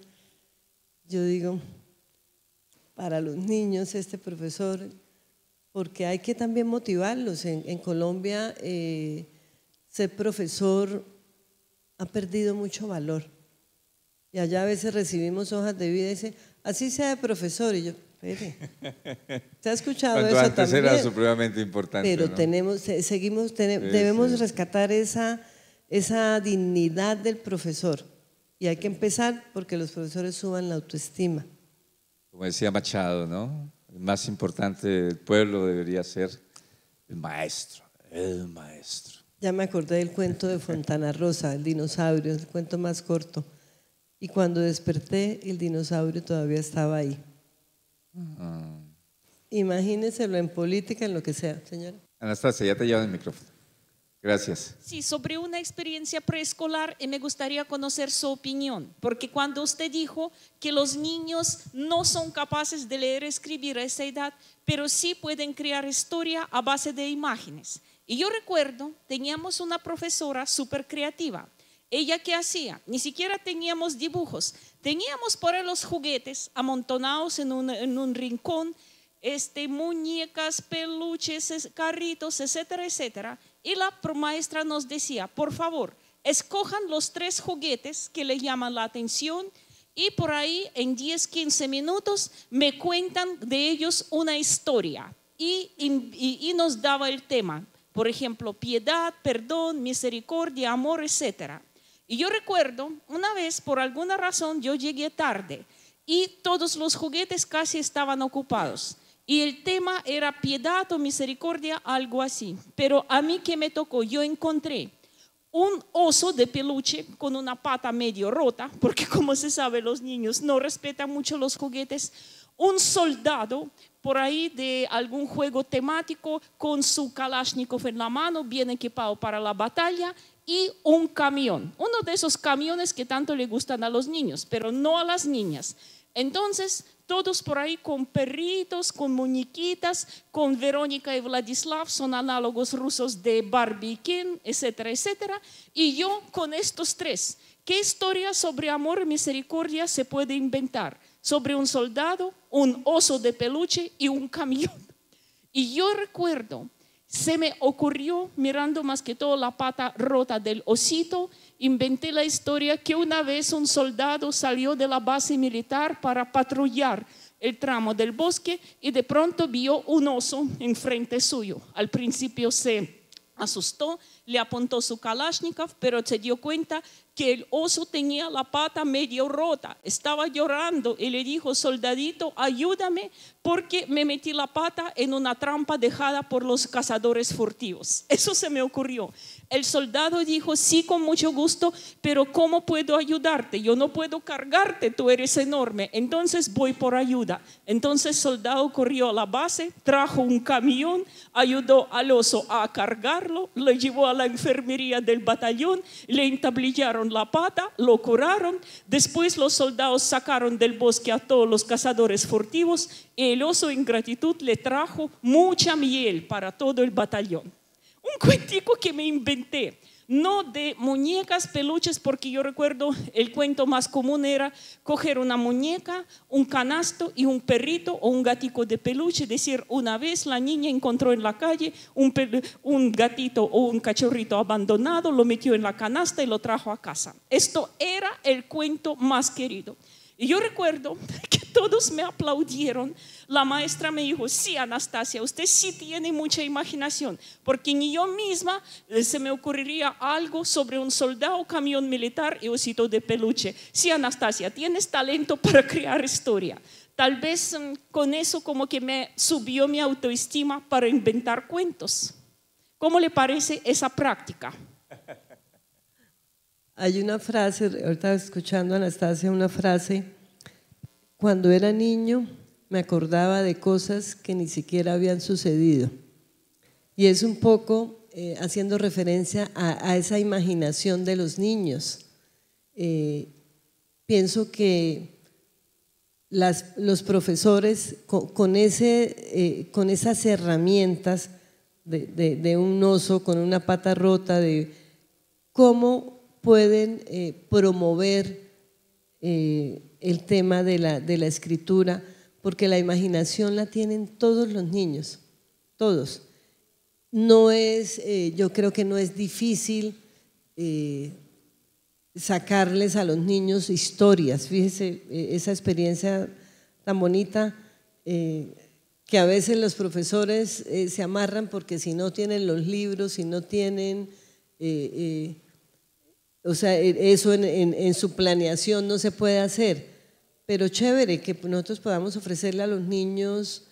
yo digo, para los niños este profesor, porque hay que también motivarlos. En Colombia ser profesor ha perdido mucho valor. Y allá a veces recibimos hojas de vida y dice, así sea de profesor. Y yo, espere, ¿se ha escuchado Cuando eso antes también? era supremamente importante, pero ¿no? debemos rescatar esa dignidad del profesor. Y hay que empezar porque los profesores suban la autoestima. Como decía Machado, ¿no? El más importante del pueblo debería ser el maestro, Ya me acordé del cuento de Fontana Rosa, el dinosaurio, el cuento más corto. Y cuando desperté, el dinosaurio todavía estaba ahí. Imagínenselo en política, en lo que sea, señora. Anastasia, ya te llevan el micrófono. Gracias. Sí, sobre una experiencia preescolar y me gustaría conocer su opinión, porque cuando usted dijo que los niños no son capaces de leer y escribir a esa edad, pero sí pueden crear historia a base de imágenes. Y yo recuerdo, teníamos una profesora súper creativa. ¿Ella qué hacía? Ni siquiera teníamos dibujos. Teníamos por ahí los juguetes amontonados en un rincón, muñecas, peluches, carritos, etcétera, etcétera. Y la maestra nos decía, por favor, escojan los 3 juguetes que le llaman la atención y por ahí en 10, 15 minutos me cuentan de ellos una historia. Y nos daba el tema, por ejemplo, piedad, perdón, misericordia, amor, etcétera. Y yo recuerdo, una vez, por alguna razón, yo llegué tarde y todos los juguetes casi estaban ocupados. Y el tema era piedad o misericordia, algo así. Pero a mí, ¿qué me tocó? Yo encontré un oso de peluche con una pata medio rota, porque como se sabe, los niños no respetan mucho los juguetes. Un soldado por ahí de algún juego temático con su Kalashnikov en la mano, bien equipado para la batalla, y un camión, uno de esos camiones que tanto le gustan a los niños, pero no a las niñas. Entonces, todos por ahí con perritos, con muñequitas, con Verónica y Vladislav, son análogos rusos de Barbie y Ken, etcétera, etcétera. Y yo con estos 3, ¿qué historia sobre amor y misericordia se puede inventar? Sobre un soldado, un oso de peluche y un camión. Y yo recuerdo, se me ocurrió, mirando más que todo la pata rota del osito, inventé la historia que una vez un soldado salió de la base militar para patrullar el tramo del bosque y de pronto vio un oso enfrente suyo. Al principio se asustó, le apuntó su Kalashnikov, pero se dio cuenta que el oso tenía la pata medio rota, estaba llorando y le dijo, soldadito, ayúdame porque me metí la pata en una trampa dejada por los cazadores furtivos. Eso se me ocurrió. El soldado dijo, sí, con mucho gusto, pero ¿cómo puedo ayudarte? Yo no puedo cargarte, tú eres enorme, entonces voy por ayuda. Entonces el soldado corrió a la base, trajo un camión, ayudó al oso a cargarlo, lo llevó a la enfermería del batallón, le entablillaron la pata, lo curaron. Después los soldados sacaron del bosque a todos los cazadores furtivos y el oso en gratitud le trajo mucha miel para todo el batallón. Un cuentico que me inventé, no de muñecas, peluches, porque yo recuerdo el cuento más común era coger una muñeca, un canasto y un perrito o un gatico de peluche. Decir, una vez la niña encontró en la calle un gatito o un cachorrito abandonado, lo metió en la canasta y lo trajo a casa. Esto era el cuento más querido. Y yo recuerdo que todos me aplaudieron. La maestra me dijo, sí, Anastasia, usted sí tiene mucha imaginación, porque ni yo misma se me ocurriría algo sobre un soldado, camión militar y osito de peluche. Sí, Anastasia, tienes talento para crear historia. Tal vez con eso como que me subió mi autoestima para inventar cuentos. ¿Cómo le parece esa práctica? Hay una frase, ahorita escuchando a Anastasia, una frase, cuando era niño me acordaba de cosas que ni siquiera habían sucedido. Y es un poco haciendo referencia a esa imaginación de los niños. Pienso que los profesores con esas herramientas de un oso con una pata rota, de cómo pueden promover el tema de la escritura, porque la imaginación la tienen todos los niños, todos. No es, yo creo que no es difícil sacarles a los niños historias. Fíjese esa experiencia tan bonita que a veces los profesores se amarran porque si no tienen los libros, si no tienen… o sea, eso en su planeación no se puede hacer, pero chévere que nosotros podamos ofrecerle a los niños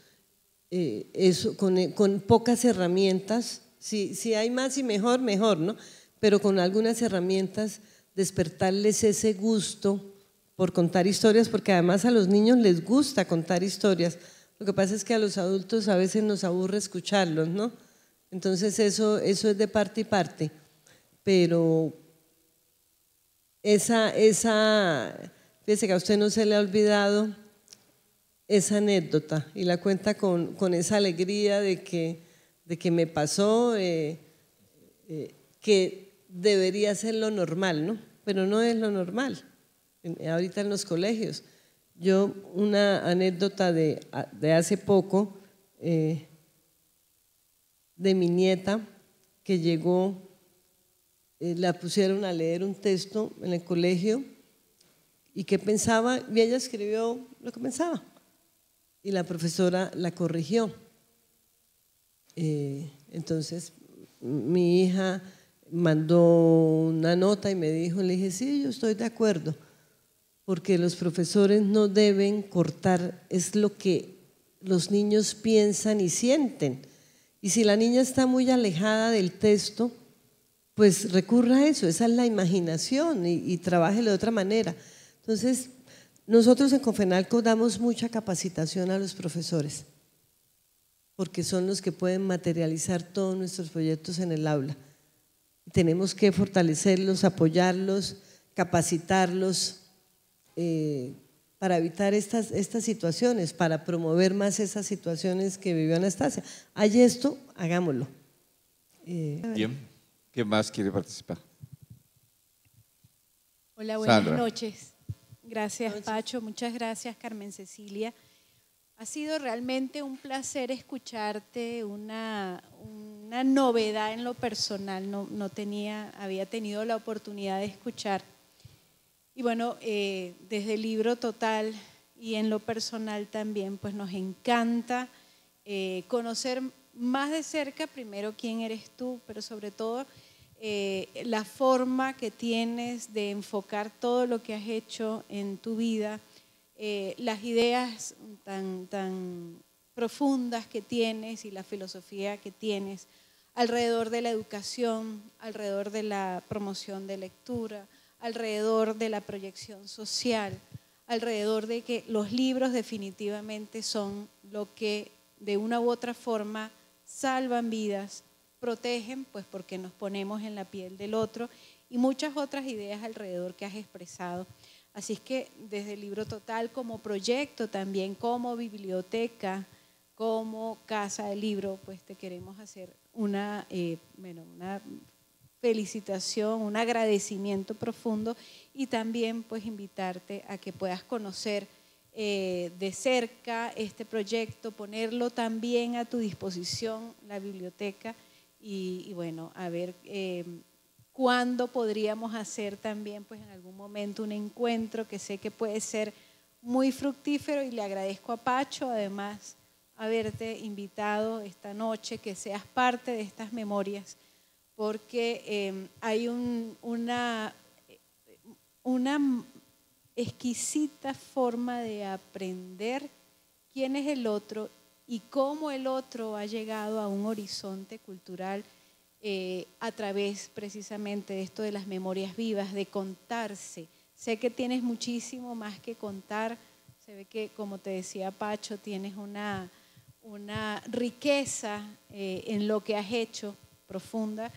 eso con pocas herramientas. Si hay más y mejor, mejor, ¿no? Pero con algunas herramientas despertarles ese gusto por contar historias, porque además a los niños les gusta contar historias. Lo que pasa es que a los adultos a veces nos aburre escucharlos, ¿no? Entonces eso es de parte y parte, pero fíjese que a usted no se le ha olvidado esa anécdota y la cuenta con esa alegría de que me pasó, que debería ser lo normal, ¿no? Pero no es lo normal, ahorita en los colegios. Yo, una anécdota de hace poco, de mi nieta, que llegó, la pusieron a leer un texto en el colegio y que pensaba, y ella escribió lo que pensaba, y la profesora la corrigió. Entonces, mi hija mandó una nota y me dijo, le dije, sí, yo estoy de acuerdo, porque los profesores no deben cortar, es lo que los niños piensan y sienten. Y si la niña está muy alejada del texto, pues recurra a eso, esa es la imaginación y trabájelo de otra manera. Entonces, nosotros en Confenalco damos mucha capacitación a los profesores, porque son los que pueden materializar todos nuestros proyectos en el aula. Tenemos que fortalecerlos, apoyarlos, capacitarlos para evitar estas situaciones, para promover más esas situaciones que vivió Anastasia. Hay esto, hagámoslo. Bien, ¿qué más quiere participar? Hola, buenas Sandra. noches. Gracias, Pacho. Muchas gracias, Carmen Cecilia. Ha sido realmente un placer escucharte, una novedad en lo personal. No había tenido la oportunidad de escuchar. Y bueno, desde el Libro Total y en lo personal también, pues nos encanta conocer más de cerca, primero quién eres tú, pero sobre todo la forma que tienes de enfocar todo lo que has hecho en tu vida, las ideas tan profundas que tienes y la filosofía que tienes alrededor de la educación, alrededor de la promoción de lectura, alrededor de la proyección social, alrededor de que los libros definitivamente son lo que de una u otra forma salvan vidas, protegen, pues porque nos ponemos en la piel del otro, y muchas otras ideas alrededor que has expresado. Así es que desde el Libro Total como proyecto, también como biblioteca, como casa del libro, pues te queremos hacer una felicitación, un agradecimiento profundo, y también pues invitarte a que puedas conocer de cerca este proyecto, ponerlo también a tu disposición, la biblioteca, y bueno, a ver cuándo podríamos hacer también pues en algún momento un encuentro que sé que puede ser muy fructífero, y le agradezco a Pacho además haberte invitado esta noche, que seas parte de estas memorias, porque hay una exquisita forma de aprender quién es el otro y cómo el otro ha llegado a un horizonte cultural a través precisamente de esto de las memorias vivas, de contarse. Sé que tienes muchísimo más que contar, se ve que, como te decía Pacho, tienes una riqueza en lo que has hecho profunda,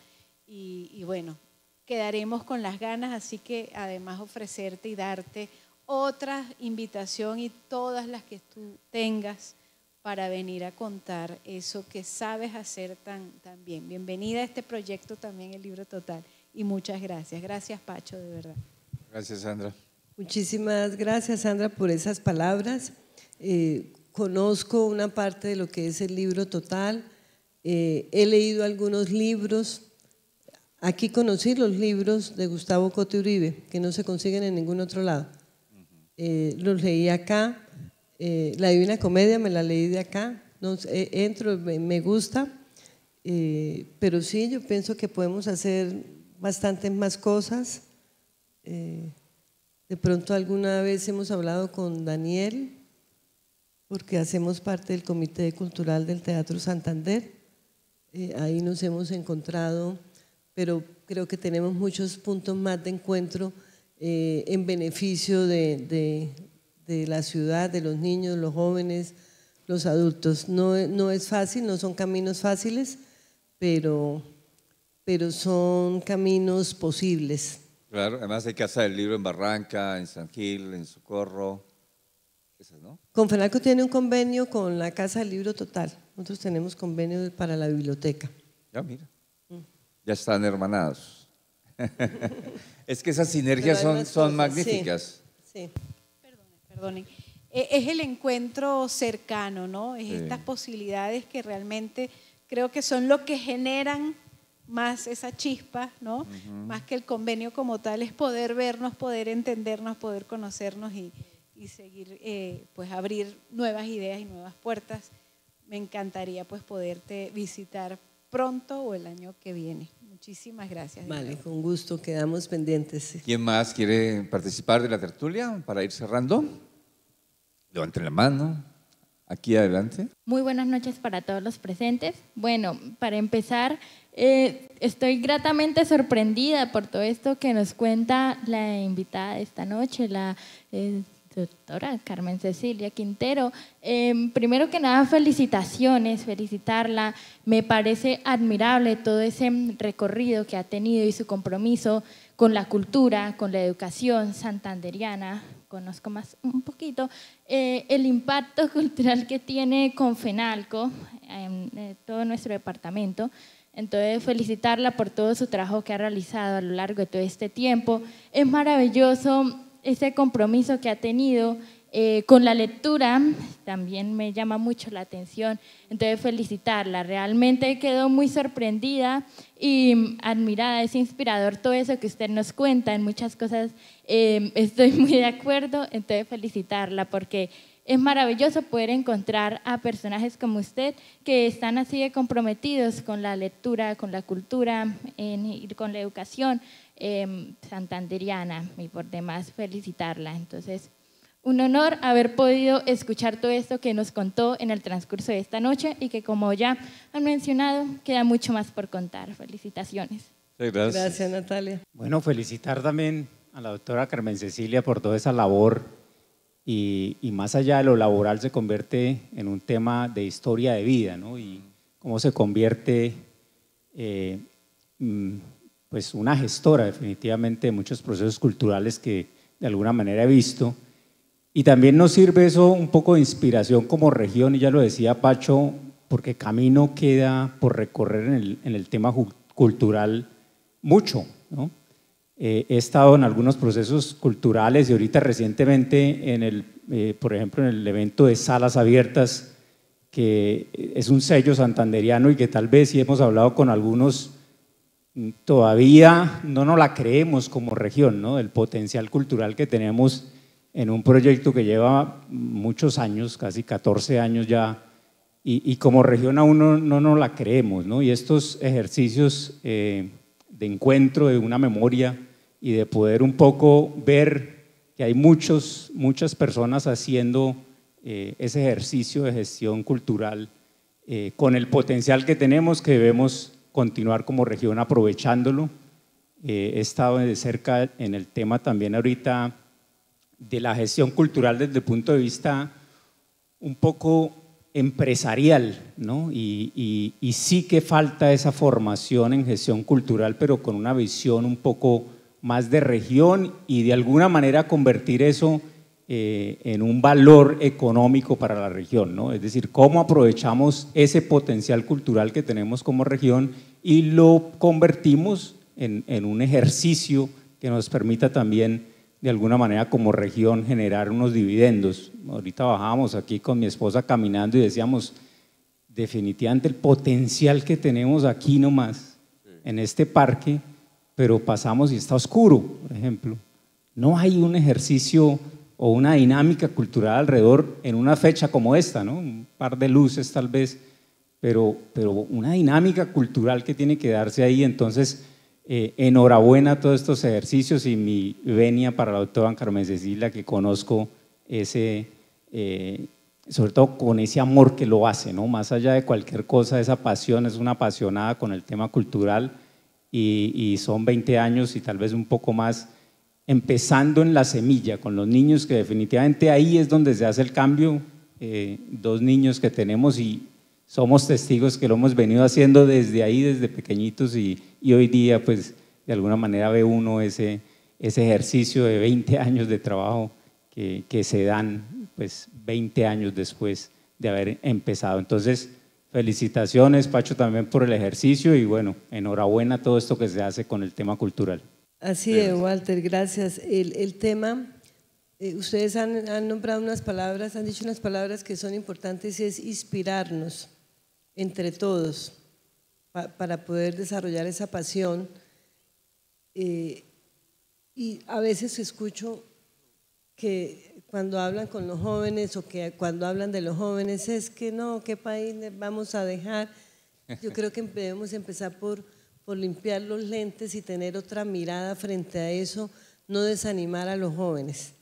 y bueno, quedaremos con las ganas, así que además ofrecerte y darte otra invitación y todas las que tú tengas para venir a contar eso que sabes hacer tan bien. Bienvenida a este proyecto también, el Libro Total, y muchas gracias. Gracias, Pacho, de verdad. Gracias, Sandra. Muchísimas gracias, Sandra, por esas palabras. Conozco una parte de lo que es el Libro Total. He leído algunos libros. Aquí conocí los libros de Gustavo Cote Uribe, que no se consiguen en ningún otro lado. Los leí acá. La Divina Comedia me la leí de acá. No, entro, me gusta. Pero sí, yo pienso que podemos hacer bastantes más cosas. De pronto alguna vez hemos hablado con Daniel, porque hacemos parte del Comité Cultural del Teatro Santander. Ahí nos hemos encontrado, pero creo que tenemos muchos puntos más de encuentro en beneficio de la ciudad, de los niños, los jóvenes, los adultos. No es fácil, no son caminos fáciles, pero son caminos posibles. Claro, además hay Casa del Libro en Barranca, en San Gil, en Socorro. Esas, ¿no? Confenalco tiene un convenio con la Casa del Libro Total. Nosotros tenemos convenio para la biblioteca. Ya, mira. Ya están hermanados. Es que esas sinergias Pero hay más son cosas, magníficas. Sí. Perdonen. Es el encuentro cercano, ¿no? Es Sí. estas posibilidades que realmente creo que son lo que generan más esa chispa, ¿no? Más que el convenio como tal, es poder vernos, poder entendernos, poder conocernos y seguir, pues abrir nuevas ideas y nuevas puertas. Me encantaría pues poderte visitar pronto o el año que viene. Muchísimas gracias. Vale, con gusto, quedamos pendientes. ¿Quién más quiere participar de la tertulia para ir cerrando? Levanten la mano. Aquí adelante. Muy buenas noches para todos los presentes. Bueno, para empezar, estoy gratamente sorprendida por todo esto que nos cuenta la invitada de esta noche, la doctora Carmen Cecilia Quintero. Primero que nada, felicitaciones, felicitarla. Me parece admirable todo ese recorrido que ha tenido y su compromiso con la cultura, con la educación santanderiana. Conozco más un poquito, el impacto cultural que tiene con FENALCO en todo nuestro departamento. Entonces, felicitarla por todo su trabajo que ha realizado a lo largo de todo este tiempo. Es maravilloso ese compromiso que ha tenido con la lectura, también me llama mucho la atención. Entonces, felicitarla. Realmente quedó muy sorprendida y admirada. Es inspirador todo eso que usted nos cuenta. En muchas cosas estoy muy de acuerdo. Entonces, felicitarla porque es maravilloso poder encontrar a personajes como usted que están así de comprometidos con la lectura, con la cultura y con la educación santanderiana, y por demás felicitarla. Entonces, un honor haber podido escuchar todo esto que nos contó en el transcurso de esta noche y que, como ya han mencionado, queda mucho más por contar. Felicitaciones. Gracias. Gracias, Natalia. Bueno, felicitar también a la doctora Carmen Cecilia por toda esa labor y más allá de lo laboral se convierte en un tema de historia de vida, ¿no? Y cómo se convierte pues una gestora definitivamente de muchos procesos culturales que de alguna manera he visto. Y también nos sirve eso un poco de inspiración como región, y ya lo decía Pacho, porque camino queda por recorrer en el tema cultural mucho, ¿no? He estado en algunos procesos culturales y ahorita recientemente por ejemplo, en el evento de Salas Abiertas, que es un sello santanderiano y que tal vez si hemos hablado con algunos todavía no nos la creemos como región, ¿no? El potencial cultural que tenemos en un proyecto que lleva muchos años, casi 14 años ya, y como región aún no nos la creemos, ¿no? Y estos ejercicios de encuentro de una memoria y de poder un poco ver que hay muchas personas haciendo ese ejercicio de gestión cultural con el potencial que tenemos, que debemos continuar como región aprovechándolo. He estado de cerca en el tema también ahorita de la gestión cultural desde el punto de vista un poco empresarial, ¿no? Y sí que falta esa formación en gestión cultural, pero con una visión un poco más de región y de alguna manera convertir eso en un valor económico para la región, ¿no? Es decir, cómo aprovechamos ese potencial cultural que tenemos como región y lo convertimos en un ejercicio que nos permita también de alguna manera como región generar unos dividendos. Ahorita bajábamos aquí con mi esposa caminando y decíamos, definitivamente el potencial que tenemos aquí nomás, en este parque, pero pasamos y está oscuro, por ejemplo. No hay un ejercicio o una dinámica cultural alrededor en una fecha como esta, ¿no? Un par de luces tal vez, pero una dinámica cultural que tiene que darse ahí. Entonces, enhorabuena a todos estos ejercicios y mi venia para la doctora Carmen Cecilia, que conozco sobre todo con ese amor que lo hace, ¿no? Más allá de cualquier cosa, esa pasión, es una apasionada con el tema cultural y son 20 años y tal vez un poco más, empezando en la semilla, con los niños, que definitivamente ahí es donde se hace el cambio. 2 niños que tenemos y somos testigos que lo hemos venido haciendo desde ahí, desde pequeñitos, y hoy día pues de alguna manera ve uno ese ejercicio de 20 años de trabajo que se dan pues 20 años después de haber empezado. Entonces, felicitaciones, Pacho, también por el ejercicio y bueno, enhorabuena a todo esto que se hace con el tema cultural. Así es, Walter, gracias. El tema, ustedes han nombrado unas palabras, han dicho unas palabras que son importantes y es inspirarnos entre todos para poder desarrollar esa pasión. Y a veces escucho que cuando hablan con los jóvenes o que cuando hablan de los jóvenes es que no, ¿qué país vamos a dejar? Yo creo que debemos empezar por limpiar los lentes y tener otra mirada frente a eso, no desanimar a los jóvenes.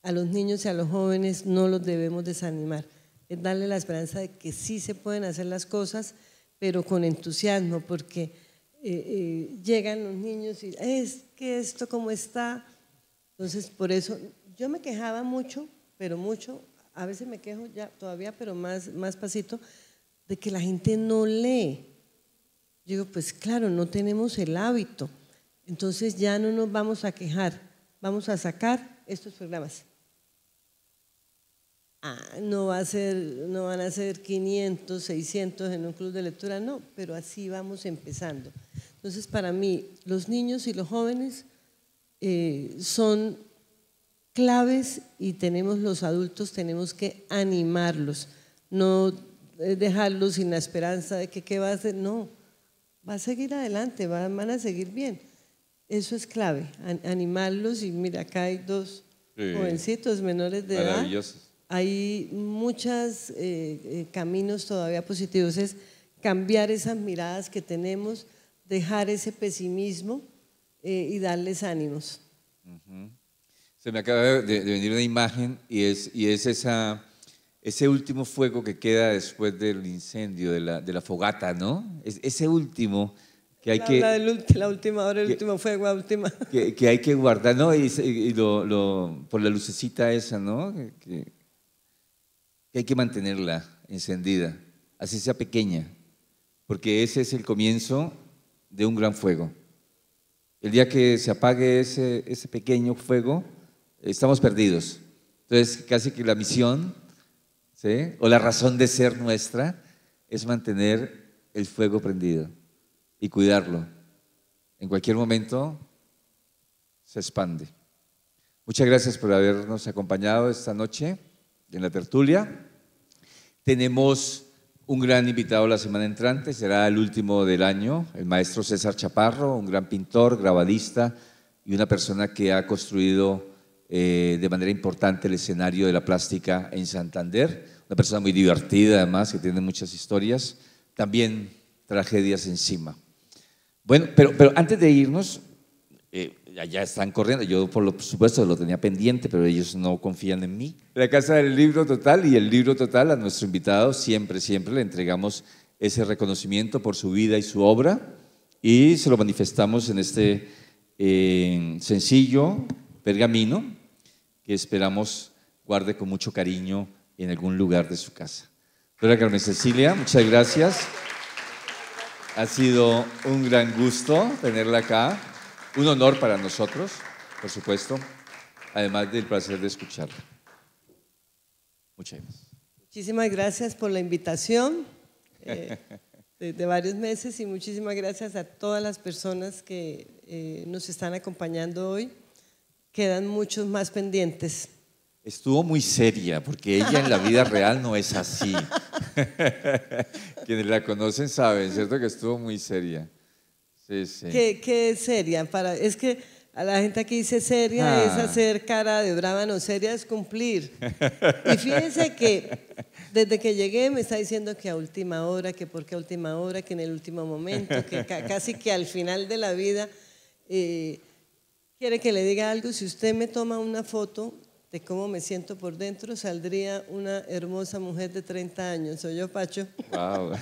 A los niños y a los jóvenes no los debemos desanimar, es darle la esperanza de que sí se pueden hacer las cosas, pero con entusiasmo, porque llegan los niños y es que esto como está. Entonces, por eso yo me quejaba mucho, pero mucho, a veces me quejo ya todavía, pero más pasito, de que la gente no lee. Yo digo, pues claro, no tenemos el hábito, entonces ya no nos vamos a quejar, vamos a sacar estos programas. No van a ser 500, 600 en un club de lectura, no, pero así vamos empezando. Entonces, para mí, los niños y los jóvenes son claves y los adultos tenemos que animarlos, no dejarlos sin la esperanza de que qué va a hacer, no, va a seguir adelante, van a seguir bien. Eso es clave, animarlos. Y mira, acá hay dos jovencitos menores de edad. Hay muchos caminos todavía positivos, es cambiar esas miradas que tenemos, dejar ese pesimismo y darles ánimos. Se me acaba de venir una imagen y es ese último fuego que queda después del incendio, de la fogata, ¿no? Ese último que hay que… La última hora, el último fuego, la última… Que hay que guardar, ¿no? Y por la lucecita esa, ¿no? Que hay que mantenerla encendida, así sea pequeña, porque ese es el comienzo de un gran fuego. El día que se apague ese pequeño fuego, estamos perdidos. Entonces, casi que la misión, ¿sí?, o la razón de ser nuestra es mantener el fuego prendido y cuidarlo. En cualquier momento se expande. Muchas gracias por habernos acompañado esta noche en la tertulia. Tenemos un gran invitado la semana entrante, será el último del año, el maestro César Chaparro, un gran pintor, grabadista y una persona que ha construido de manera importante el escenario de la plástica en Santander, una persona muy divertida además, que tiene muchas historias, también tragedias encima. Bueno, pero antes de irnos, ya están corriendo, yo por supuesto lo tenía pendiente, pero ellos no confían en mí. La Casa del Libro Total y el Libro Total, a nuestro invitado siempre le entregamos ese reconocimiento por su vida y su obra y se lo manifestamos en este sencillo pergamino que esperamos guarde con mucho cariño en algún lugar de su casa. Doctora Carmen Cecilia, muchas gracias. Ha sido un gran gusto tenerla acá. Un honor para nosotros, por supuesto, además del placer de escucharla. Muchas gracias. Muchísimas gracias por la invitación de varios meses y muchísimas gracias a todas las personas que nos están acompañando hoy. Quedan muchos más pendientes. Estuvo muy seria, porque ella en la vida real no es así. Quienes la conocen saben, ¿cierto? Que estuvo muy seria. Sí, sí. ¿Qué es seria? Es que a la gente aquí dice seria es hacer cara de brava, no, seria es cumplir. Y fíjense que desde que llegué me está diciendo que a última hora, que por qué a última hora, que en el último momento, que casi que al final de la vida quiere que le diga algo. Si usted me toma una foto de cómo me siento por dentro, saldría una hermosa mujer de 30 años. ¿Soy yo, Pacho? Wow.